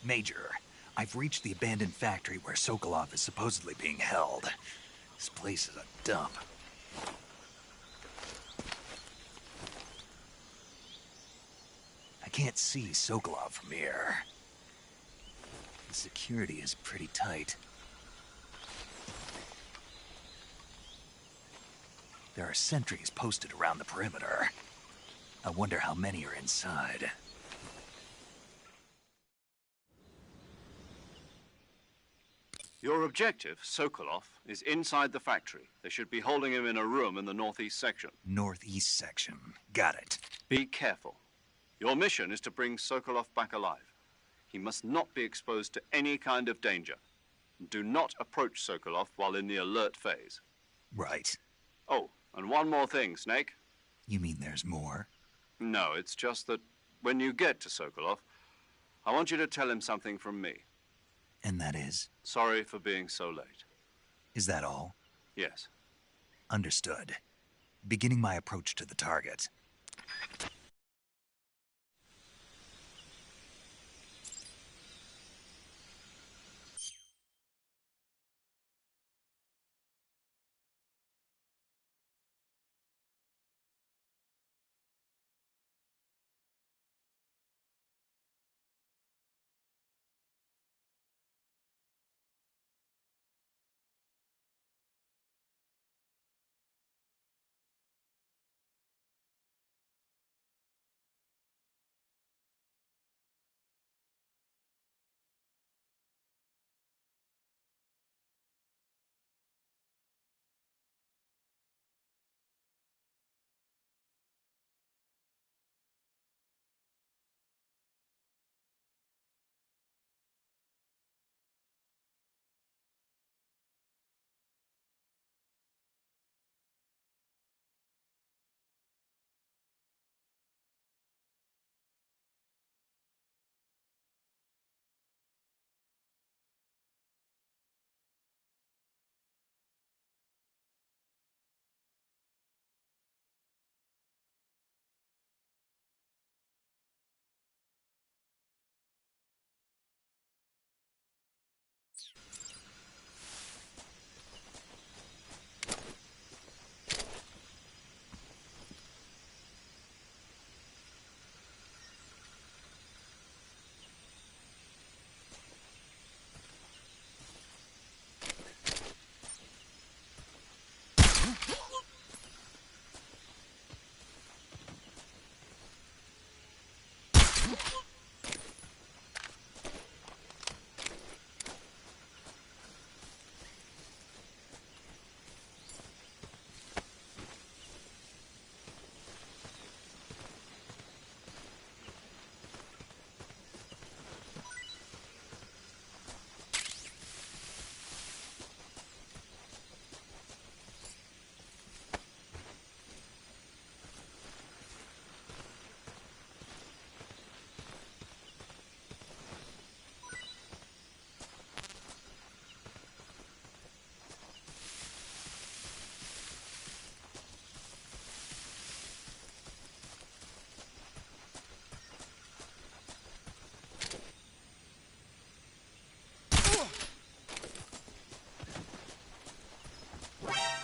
Major, I've reached the abandoned factory where Sokolov is supposedly being held. This place is a dump. I can't see Sokolov from here. The security is pretty tight. There are sentries posted around the perimeter. I wonder how many are inside. Your objective, Sokolov, is inside the factory. They should be holding him in a room in the northeast section. Northeast section. Got it. Be careful. Your mission is to bring Sokolov back alive. He must not be exposed to any kind of danger. Do not approach Sokolov while in the alert phase. Right. Oh, and one more thing, Snake. You mean there's more? No, it's just that when you get to Sokolov, I want you to tell him something from me. And that is? Sorry for being so late. Is that all? Yes. Understood. Beginning my approach to the target.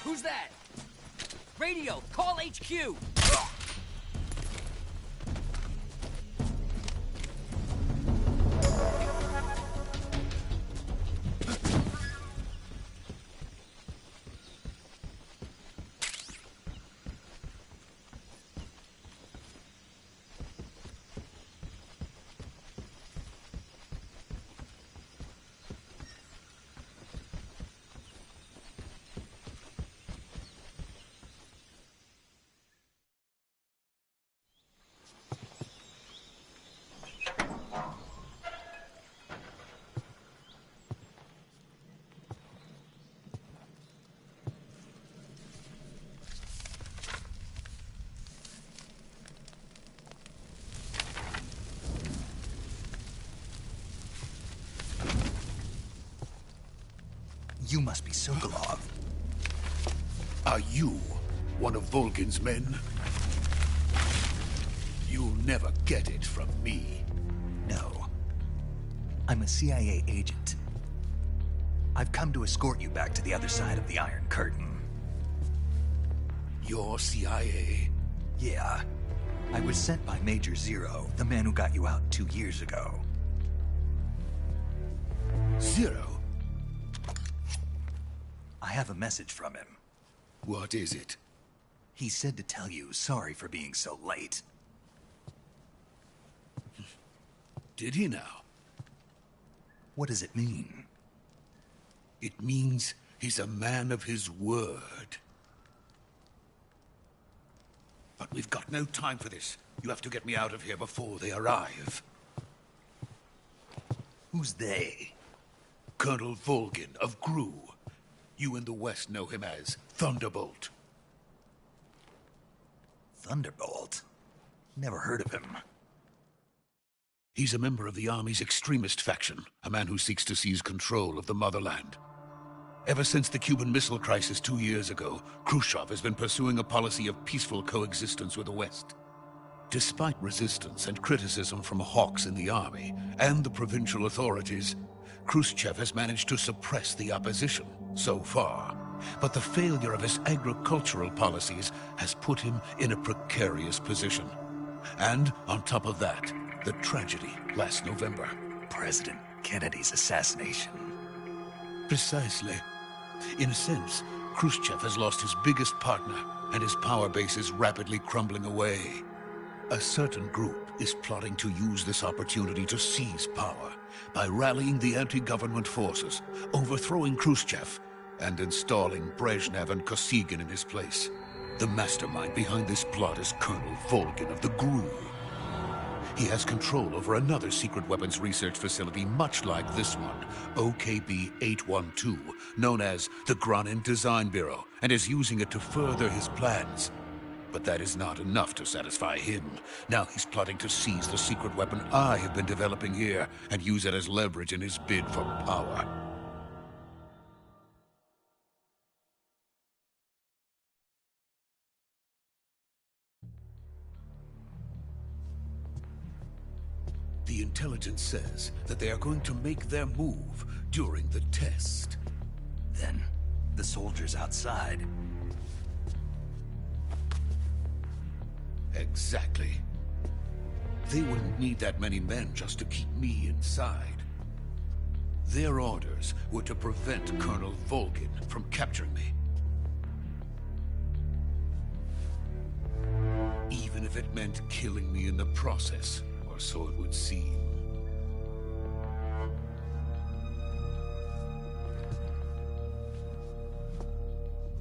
Who's that? Radio, call HQ! You must be Sokolov. Are you one of Volgin's men? You'll never get it from me. No. I'm a CIA agent. I've come to escort you back to the other side of the Iron Curtain. You're CIA? Yeah. I was sent by Major Zero, the man who got you out 2 years ago. Zero? I have a message from him. What is it? He said to tell you sorry for being so late. Did he now? What does it mean? It means he's a man of his word. But we've got no time for this. You have to get me out of here before they arrive. Who's they? Colonel Volgin of GRU. You in the West know him as Thunderbolt. Thunderbolt? Never heard of him. He's a member of the Army's extremist faction, a man who seeks to seize control of the motherland. Ever since the Cuban Missile Crisis 2 years ago, Khrushchev has been pursuing a policy of peaceful coexistence with the West. Despite resistance and criticism from hawks in the army and the provincial authorities, Khrushchev has managed to suppress the opposition so far. But the failure of his agricultural policies has put him in a precarious position. And on top of that, the tragedy last November. President Kennedy's assassination. Precisely. In a sense, Khrushchev has lost his biggest partner, and his power base is rapidly crumbling away. A certain group is plotting to use this opportunity to seize power by rallying the anti-government forces, overthrowing Khrushchev, and installing Brezhnev and Kosygin in his place. The mastermind behind this plot is Colonel Volgin of the GRU. He has control over another secret weapons research facility much like this one, OKB-812, known as the Granin Design Bureau, and is using it to further his plans. But that is not enough to satisfy him. Now he's plotting to seize the secret weapon I have been developing here and use it as leverage in his bid for power. The intelligence says that they are going to make their move during the test. Then, the soldiers outside. Exactly. They wouldn't need that many men just to keep me inside. Their orders were to prevent Colonel Volgin from capturing me. Even if it meant killing me in the process. Or so it would seem.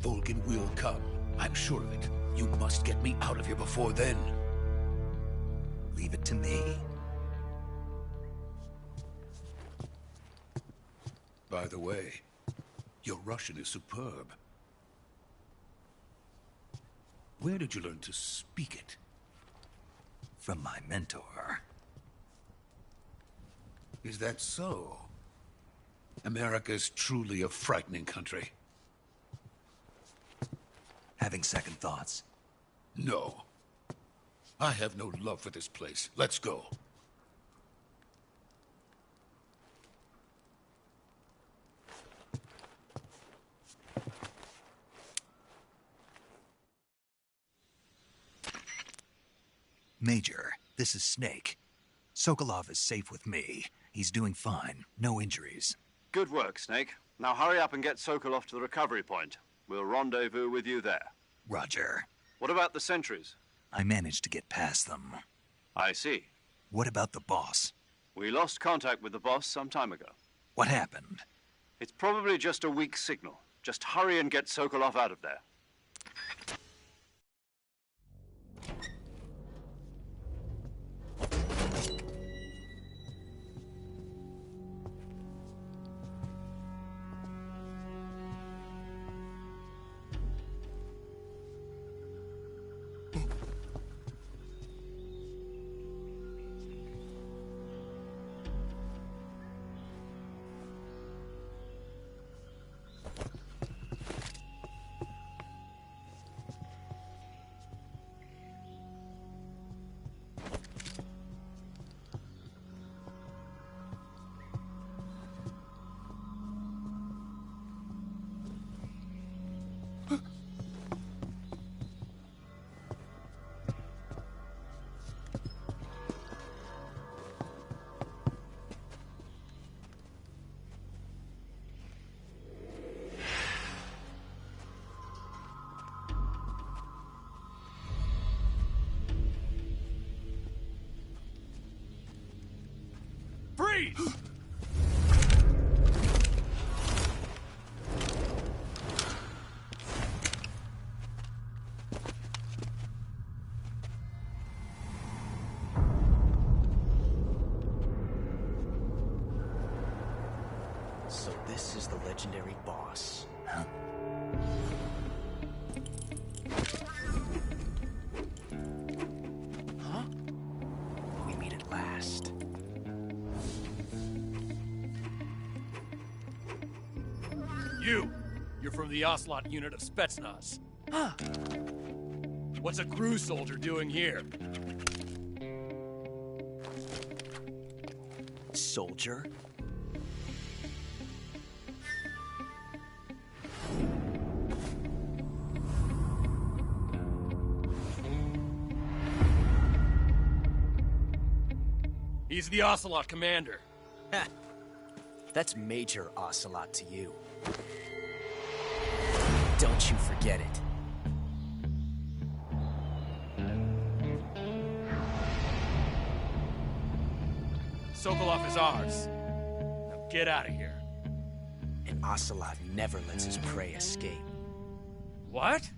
Volgin will come. I'm sure of it. You must get me out of here before then. Leave it to me. By the way, your Russian is superb. Where did you learn to speak it? From my mentor. Is that so? America's truly a frightening country. Having second thoughts? No. I have no love for this place. Let's go. Major, this is Snake. Sokolov is safe with me. He's doing fine. No injuries. Good work, Snake. Now hurry up and get Sokolov to the recovery point. We'll rendezvous with you there. Roger. What about the sentries? I managed to get past them. I see. What about the boss? We lost contact with the boss some time ago. What happened? It's probably just a weak signal. Just hurry and get Sokolov out of there. Freeze! So this is the legendary boss. Huh? Huh? We meet at last. You're from the Ocelot unit of Spetsnaz. Huh. What's a crew soldier doing here? Soldier? He's the Ocelot commander. Ha! That's Major Ocelot to you. Don't you forget it. Sokolov is ours. Now get out of here. And Ocelot never lets his prey escape. What?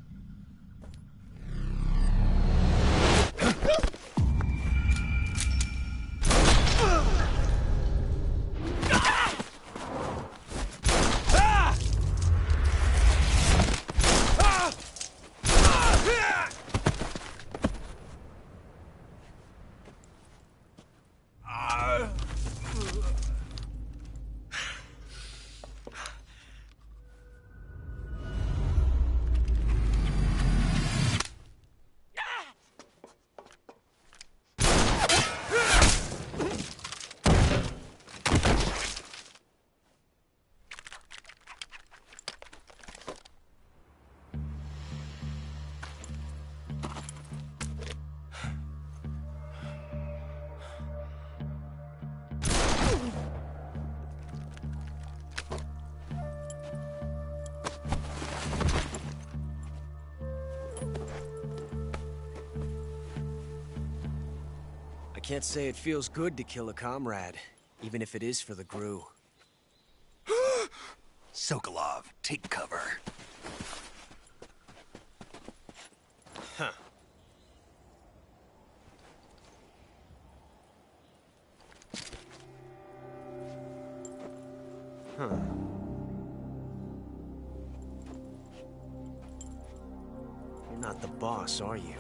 I can't say it feels good to kill a comrade, even if it is for the GRU. Sokolov, take cover. Huh. Huh. You're not the boss, are you?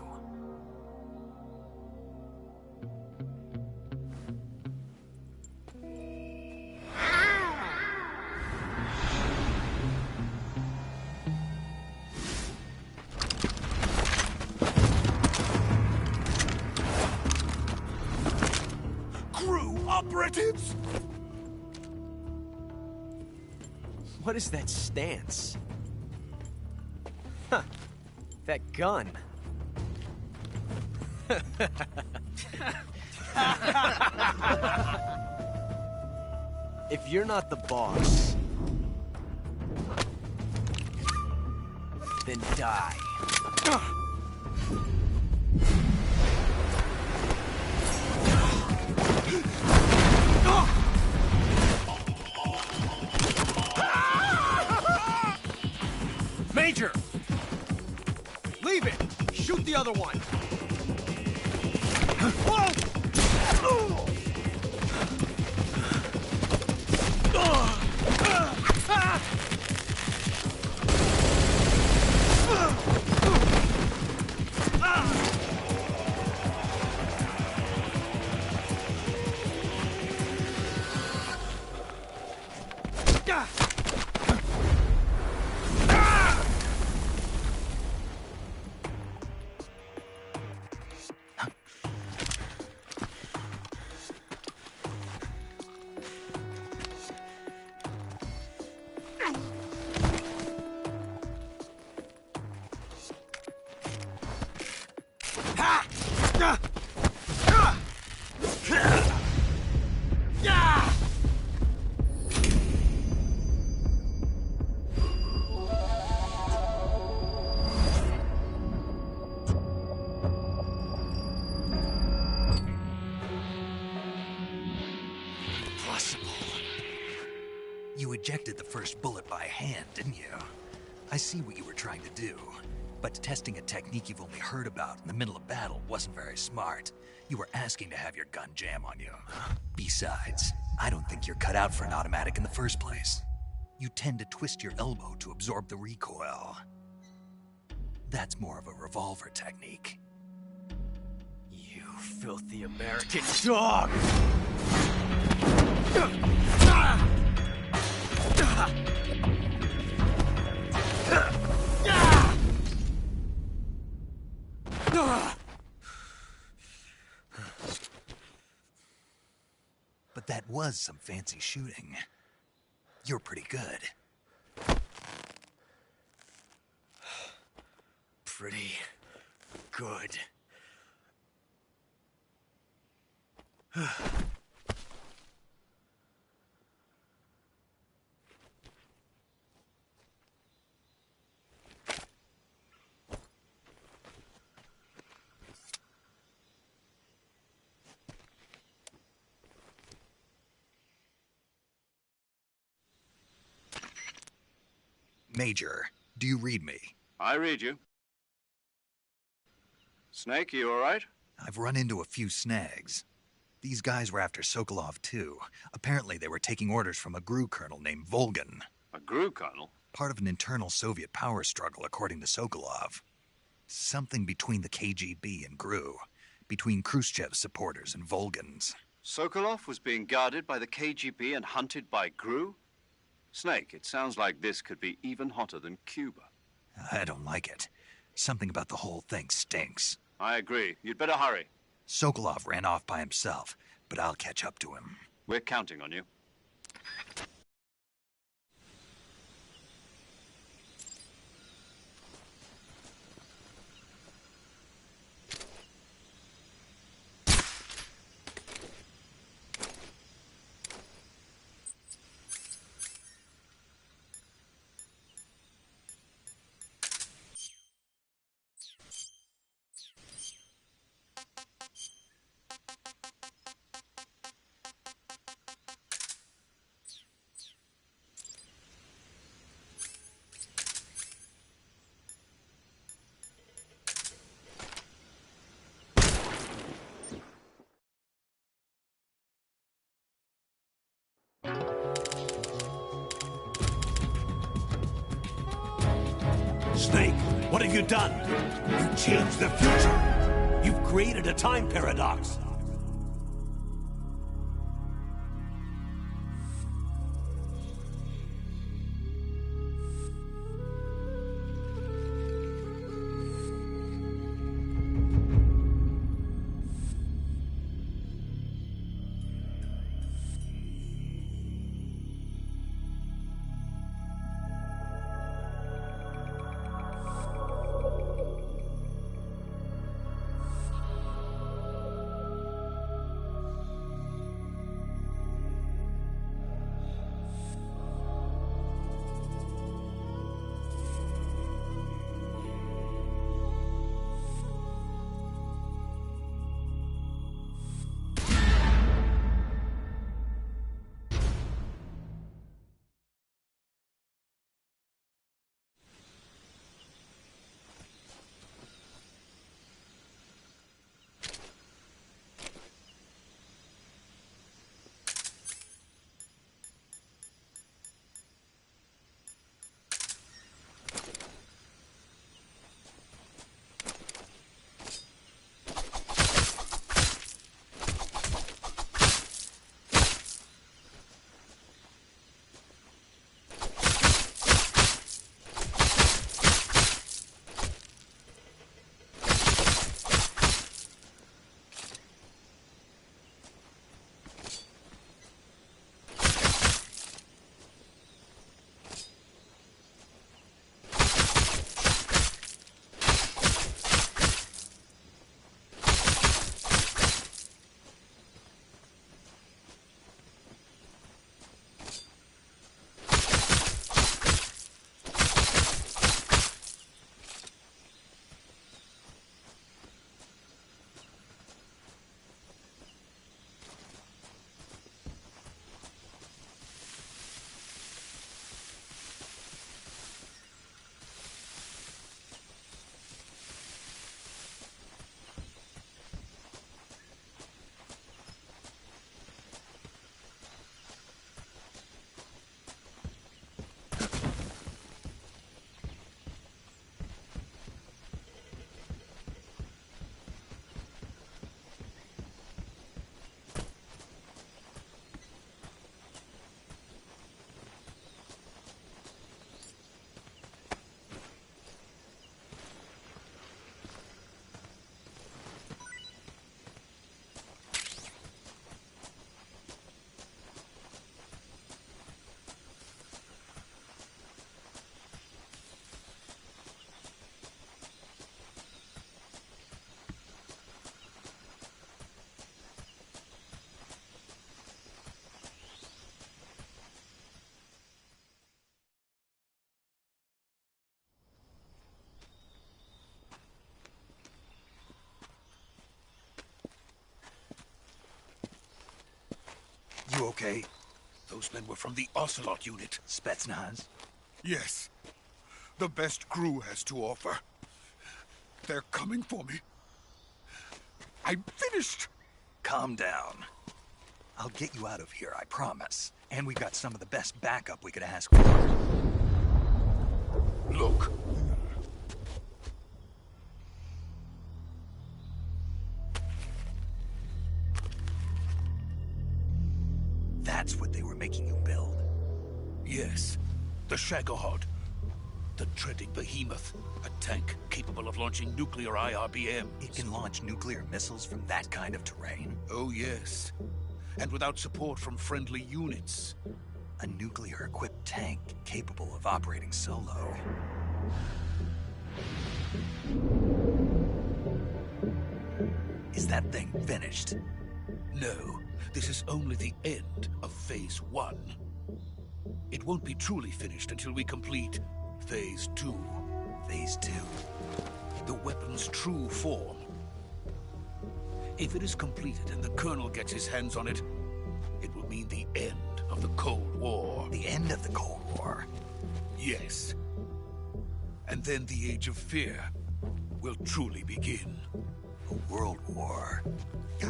Operatives! What is that stance? Huh. That gun. If you're not the boss, then die. Major! Leave it! Shoot the other one! ejected the first bullet by hand, didn't you? I see what you were trying to do. But testing a technique you've only heard about in the middle of battle wasn't very smart. You were asking to have your gun jam on you. Besides, I don't think you're cut out for an automatic in the first place. You tend to twist your elbow to absorb the recoil. That's more of a revolver technique. You filthy American dog! But that was some fancy shooting. You're pretty good. Pretty good. Major, do you read me? I read you. Snake, you all right? I've run into a few snags. These guys were after Sokolov, too. Apparently they were taking orders from a GRU colonel named Volgin. A GRU colonel? Part of an internal Soviet power struggle, according to Sokolov. Something between the KGB and GRU. Between Khrushchev's supporters and Volgin's. Sokolov was being guarded by the KGB and hunted by GRU? Snake, it sounds like this could be even hotter than Cuba. I don't like it. Something about the whole thing stinks. I agree. You'd better hurry. Sokolov ran off by himself, but I'll catch up to him. We're counting on you. Snake, what have you done? You changed the future. You've created a time paradox. okay? Those men were from the Ocelot unit. Spetsnaz? Yes. The best crew has to offer. They're coming for me. I'm finished. Calm down. I'll get you out of here, I promise. And we've got some of the best backup we could ask for. Look. That's what they were making you build? Yes. The Shagohod. The treading behemoth. A tank capable of launching nuclear IRBMs. It can launch nuclear missiles from that kind of terrain? Oh, yes. And without support from friendly units. A nuclear-equipped tank capable of operating solo. Is that thing finished? No. This is only the end of Phase 1. It won't be truly finished until we complete Phase 2. Phase 2? The weapon's true form. If it is completed and the Colonel gets his hands on it, it will mean the end of the Cold War. The end of the Cold War? Yes. And then the Age of Fear will truly begin. A world war?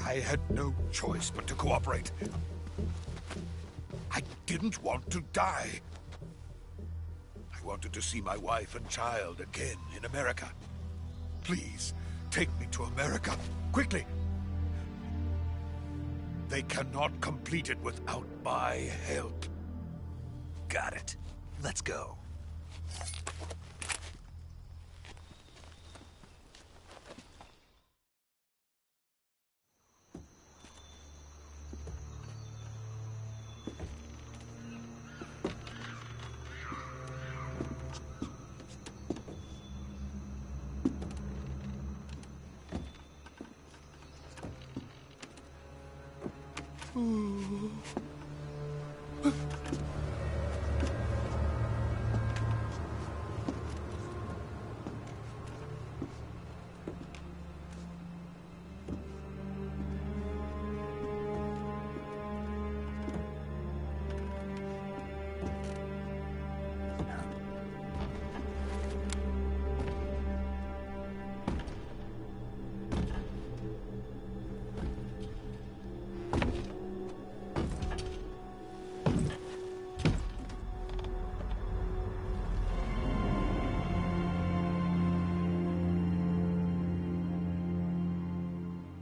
I had no choice but to cooperate. I didn't want to die. I wanted to see my wife and child again in America. Please, take me to America, quickly. They cannot complete it without my help. Got it. Let's go.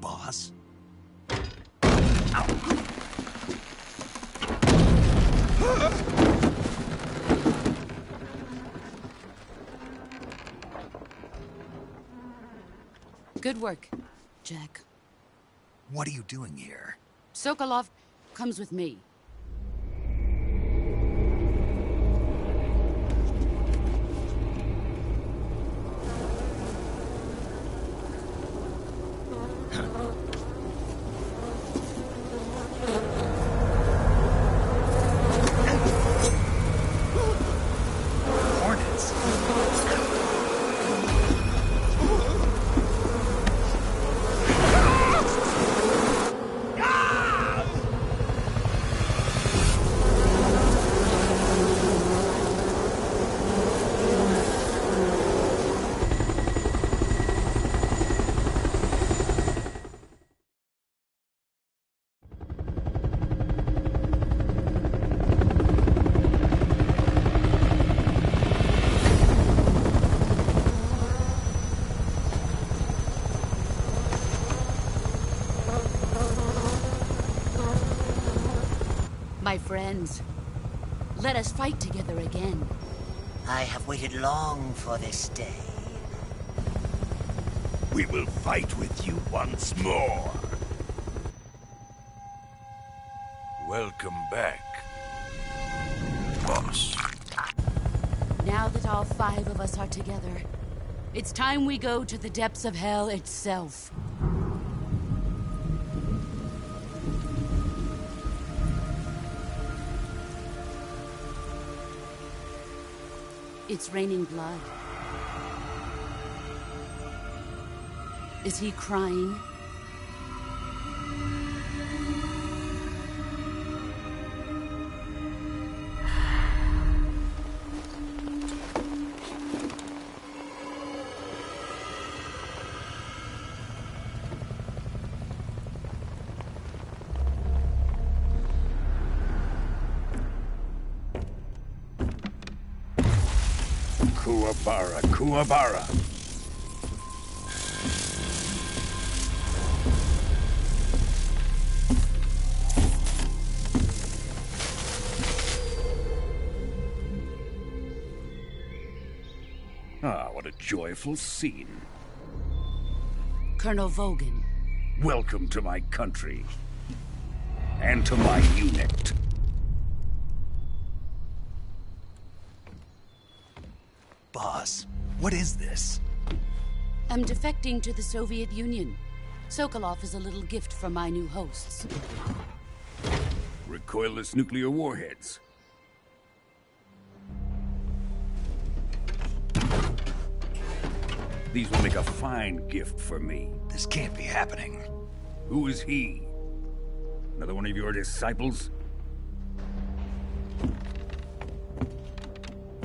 Boss? Good work, Jack. What are you doing here? Sokolov comes with me. My friends, let us fight together again. I have waited long for this day. We will fight with you once more. Welcome back, boss. Now that all 5 of us are together, it's time we go to the depths of hell itself. It's raining blood. Is he crying? Kuwabara, Kuwabara. Ah, what a joyful scene. Colonel Vogan. Welcome to my country. And to my unit. Boss, what is this? I'm defecting to the Soviet Union. Sokolov is a little gift from my new hosts. Recoilless nuclear warheads. These will make a fine gift for me. This can't be happening. Who is he? Another one of your disciples?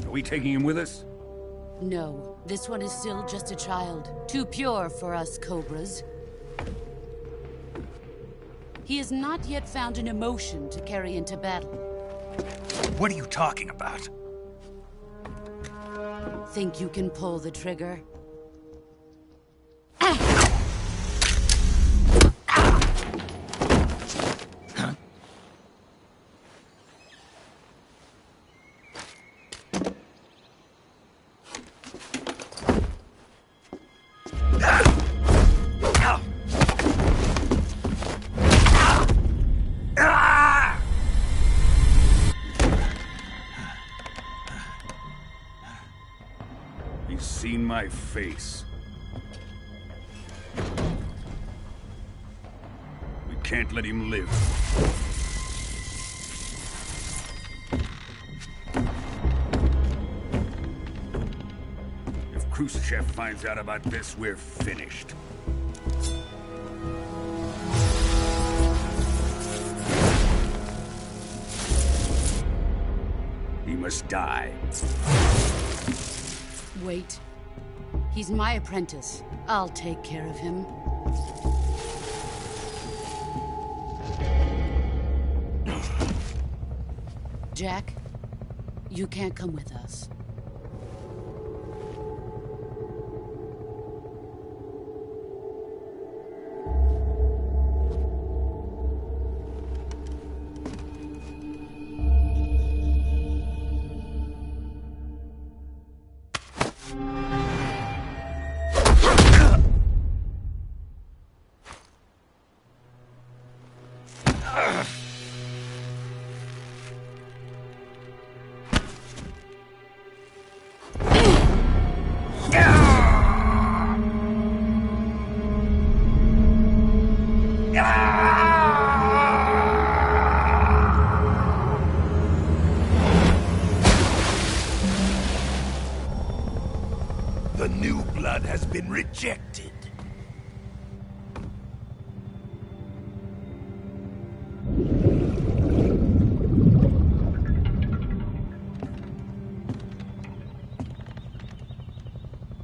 Are we taking him with us? No, this one is still just a child. Too pure for us Cobras. He has not yet found an emotion to carry into battle. What are you talking about? Think you can pull the trigger? He's seen my face. We can't let him live. If Khrushchev finds out about this, we're finished. He must die. Wait. He's my apprentice. I'll take care of him. Jack, you can't come with us. The new blood has been rejected.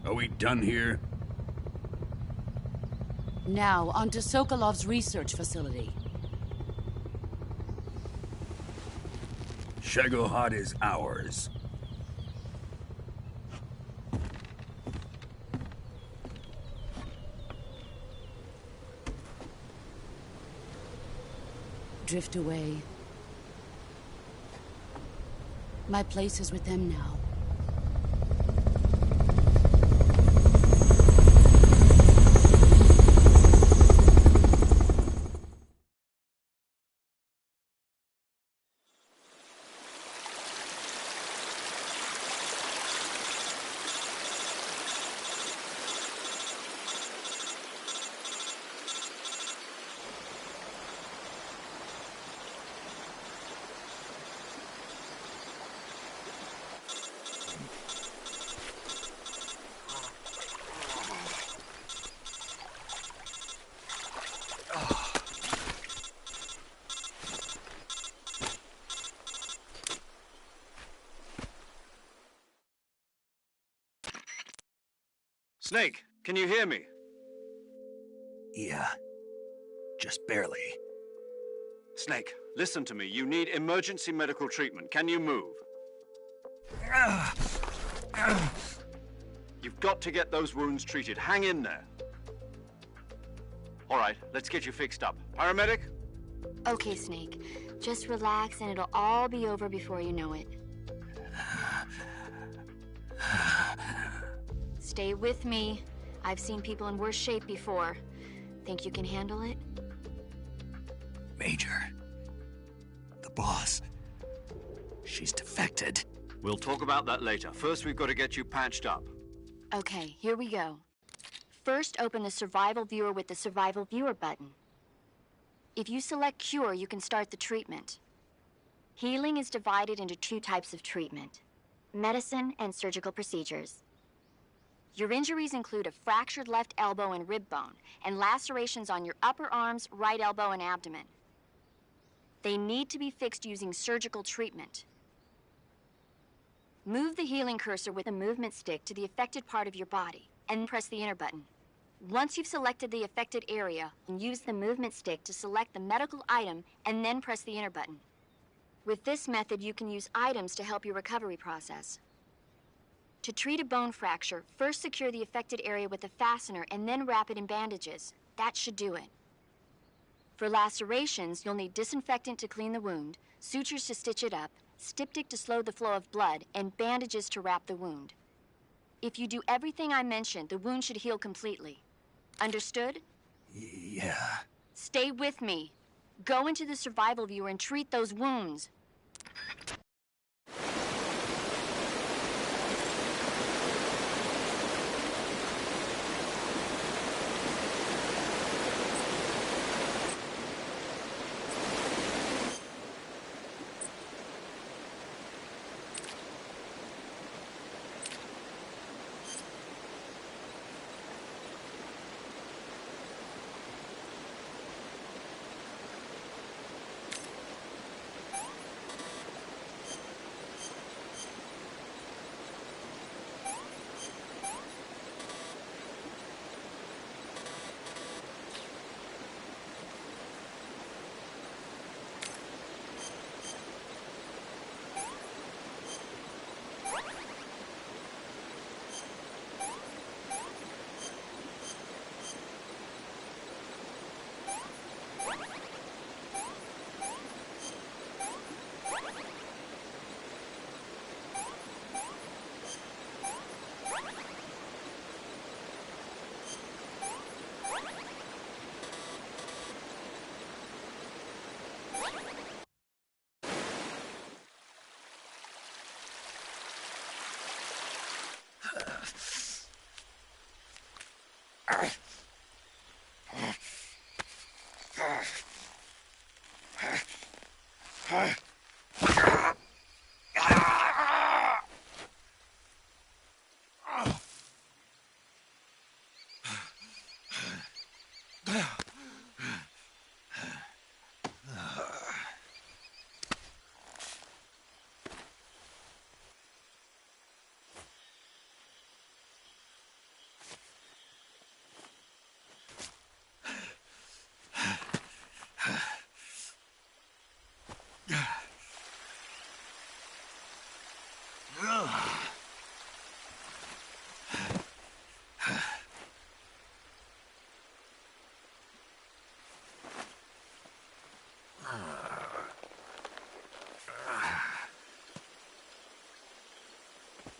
Are we done here? Now, onto Sokolov's research facility. Shagohod is ours. Drift away. My place is with them now. Snake, can you hear me? Yeah. Just barely. Snake, listen to me. You need emergency medical treatment. Can you move? You've got to get those wounds treated. Hang in there. All right, let's get you fixed up. Paramedic? Okay, Snake. Just relax and it'll all be over before you know it. Stay with me. I've seen people in worse shape before. Think you can handle it? Major. The boss. She's defected. We'll talk about that later. First, we've got to get you patched up. Okay, here we go. First, open the Survival Viewer with the Survival Viewer button. If you select Cure, you can start the treatment. Healing is divided into 2 types of treatment: medicine and surgical procedures. Your injuries include a fractured left elbow and rib bone, and lacerations on your upper arms, right elbow, and abdomen. They need to be fixed using surgical treatment. Move the healing cursor with the movement stick to the affected part of your body, and press the enter button. Once you've selected the affected area, use the movement stick to select the medical item, and then press the enter button. With this method, you can use items to help your recovery process. To treat a bone fracture, first secure the affected area with a fastener and then wrap it in bandages. That should do it. For lacerations, you'll need disinfectant to clean the wound, sutures to stitch it up, styptic to slow the flow of blood, and bandages to wrap the wound. If you do everything I mentioned, the wound should heal completely. Understood? Yeah. Stay with me. Go into the Survival Viewer and treat those wounds.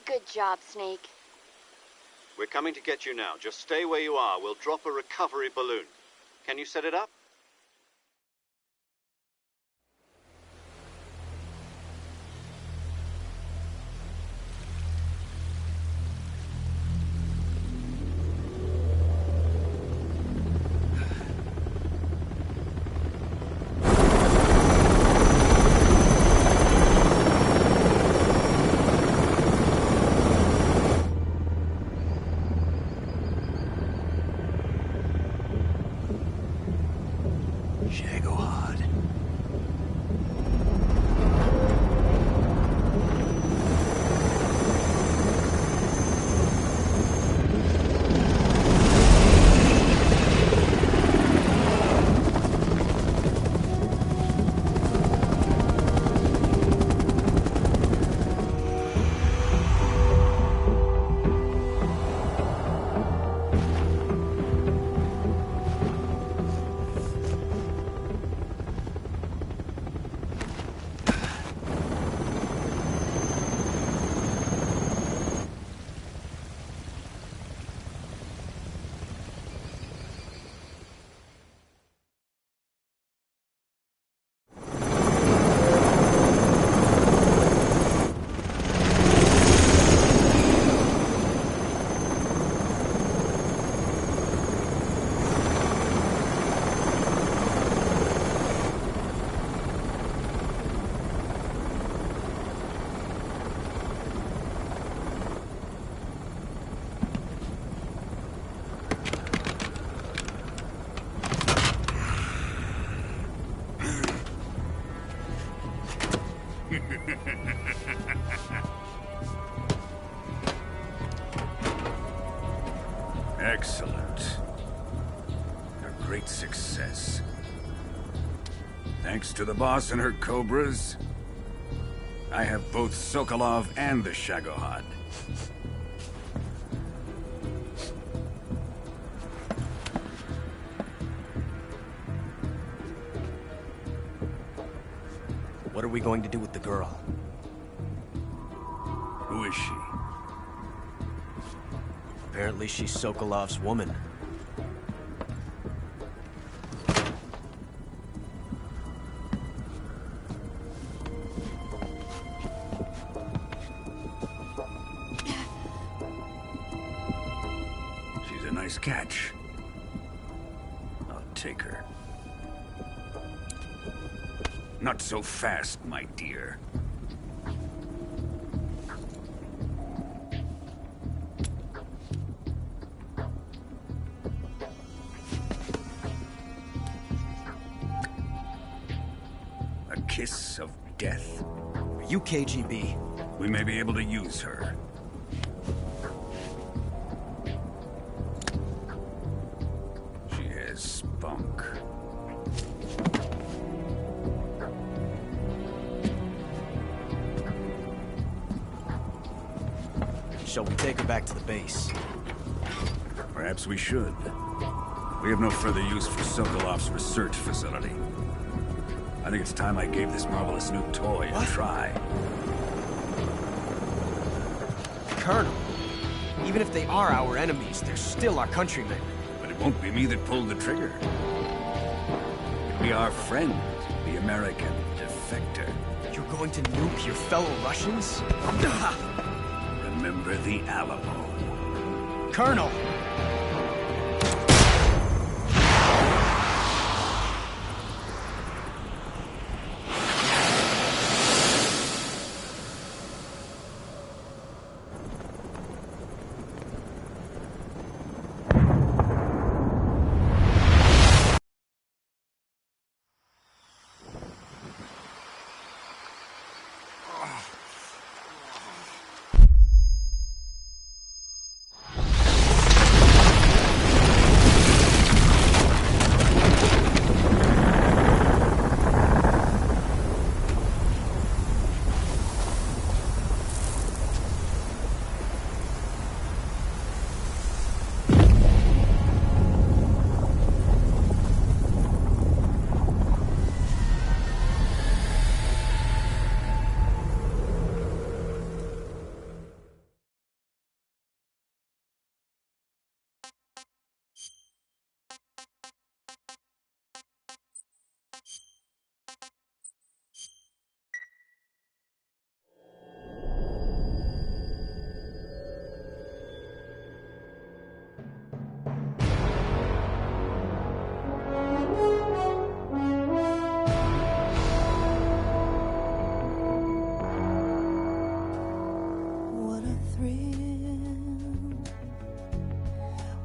Good job, Snake. We're coming to get you now. Just stay where you are. We'll drop a recovery balloon. Can you set it up? Excellent. A great success. Thanks to the boss and her cobras, I have both Sokolov and the Shagohod. What are we going to do with the girl? Who is she? Apparently she's Sokolov's woman. She's a nice catch. I'll take her. Not so fast, my dear. A kiss of death? Are you KGB? We may be able to use her. She has spunk. Shall we take her back to the base? Perhaps we should. We have no further use for Sokolov's research facility. I think it's time I gave this marvelous new toy a try. Colonel, even if they are our enemies, they're still our countrymen. But it won't be me that pulled the trigger. It'll be our friend, the American defector. You're going to nuke your fellow Russians? Remember the Alamo. Colonel!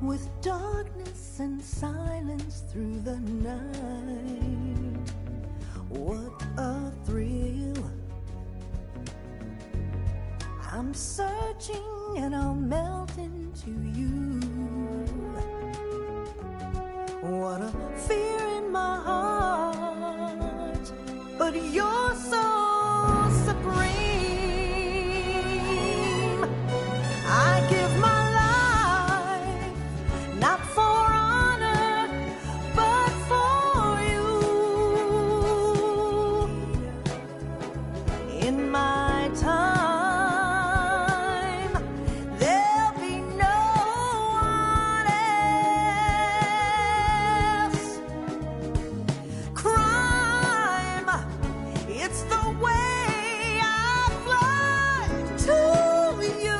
With darkness and silence through the night, what a thrill. I'm searching and I'll melt into you. What a fear in my heart, but you're so supreme. I give my not for honor, but for you. In my time, there'll be no one else. Crime, it's the way I fly to you.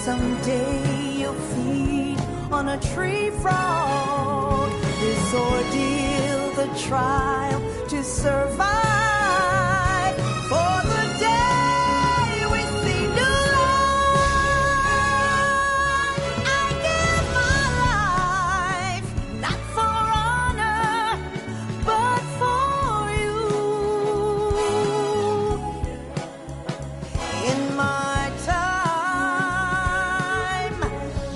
Someday you'll feed on a tree frog. This ordeal the trial to survive. For the day we see new life, I give my life, not for honor, but for you. In my time,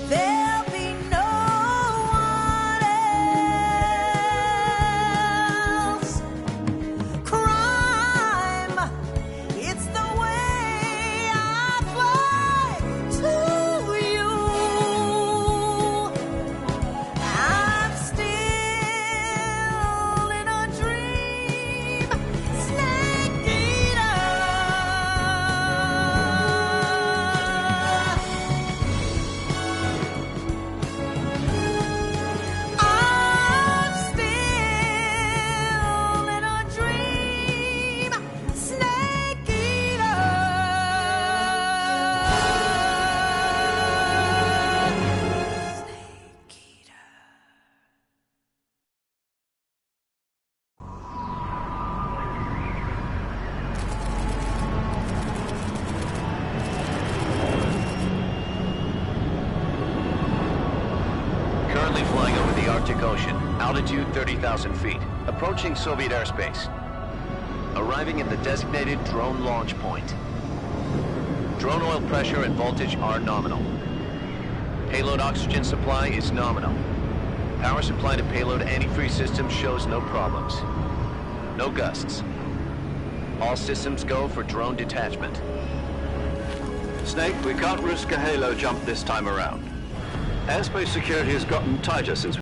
there'll be no one else. Crime, it's the way I fly to you. I'm still in a dream, Snake Eater. I'm still in a dream, Snake Eater. Currently flying over the Arctic Ocean, altitude 30,000 feet, approaching Soviet airspace. Arriving at the designated drone launch point. Drone oil pressure and voltage are nominal. Payload oxygen supply is nominal. Power supply to payload antifreeze system shows no problems. No gusts. All systems go for drone detachment. Snake, we can't risk a halo jump this time around. Airspace security has gotten tighter since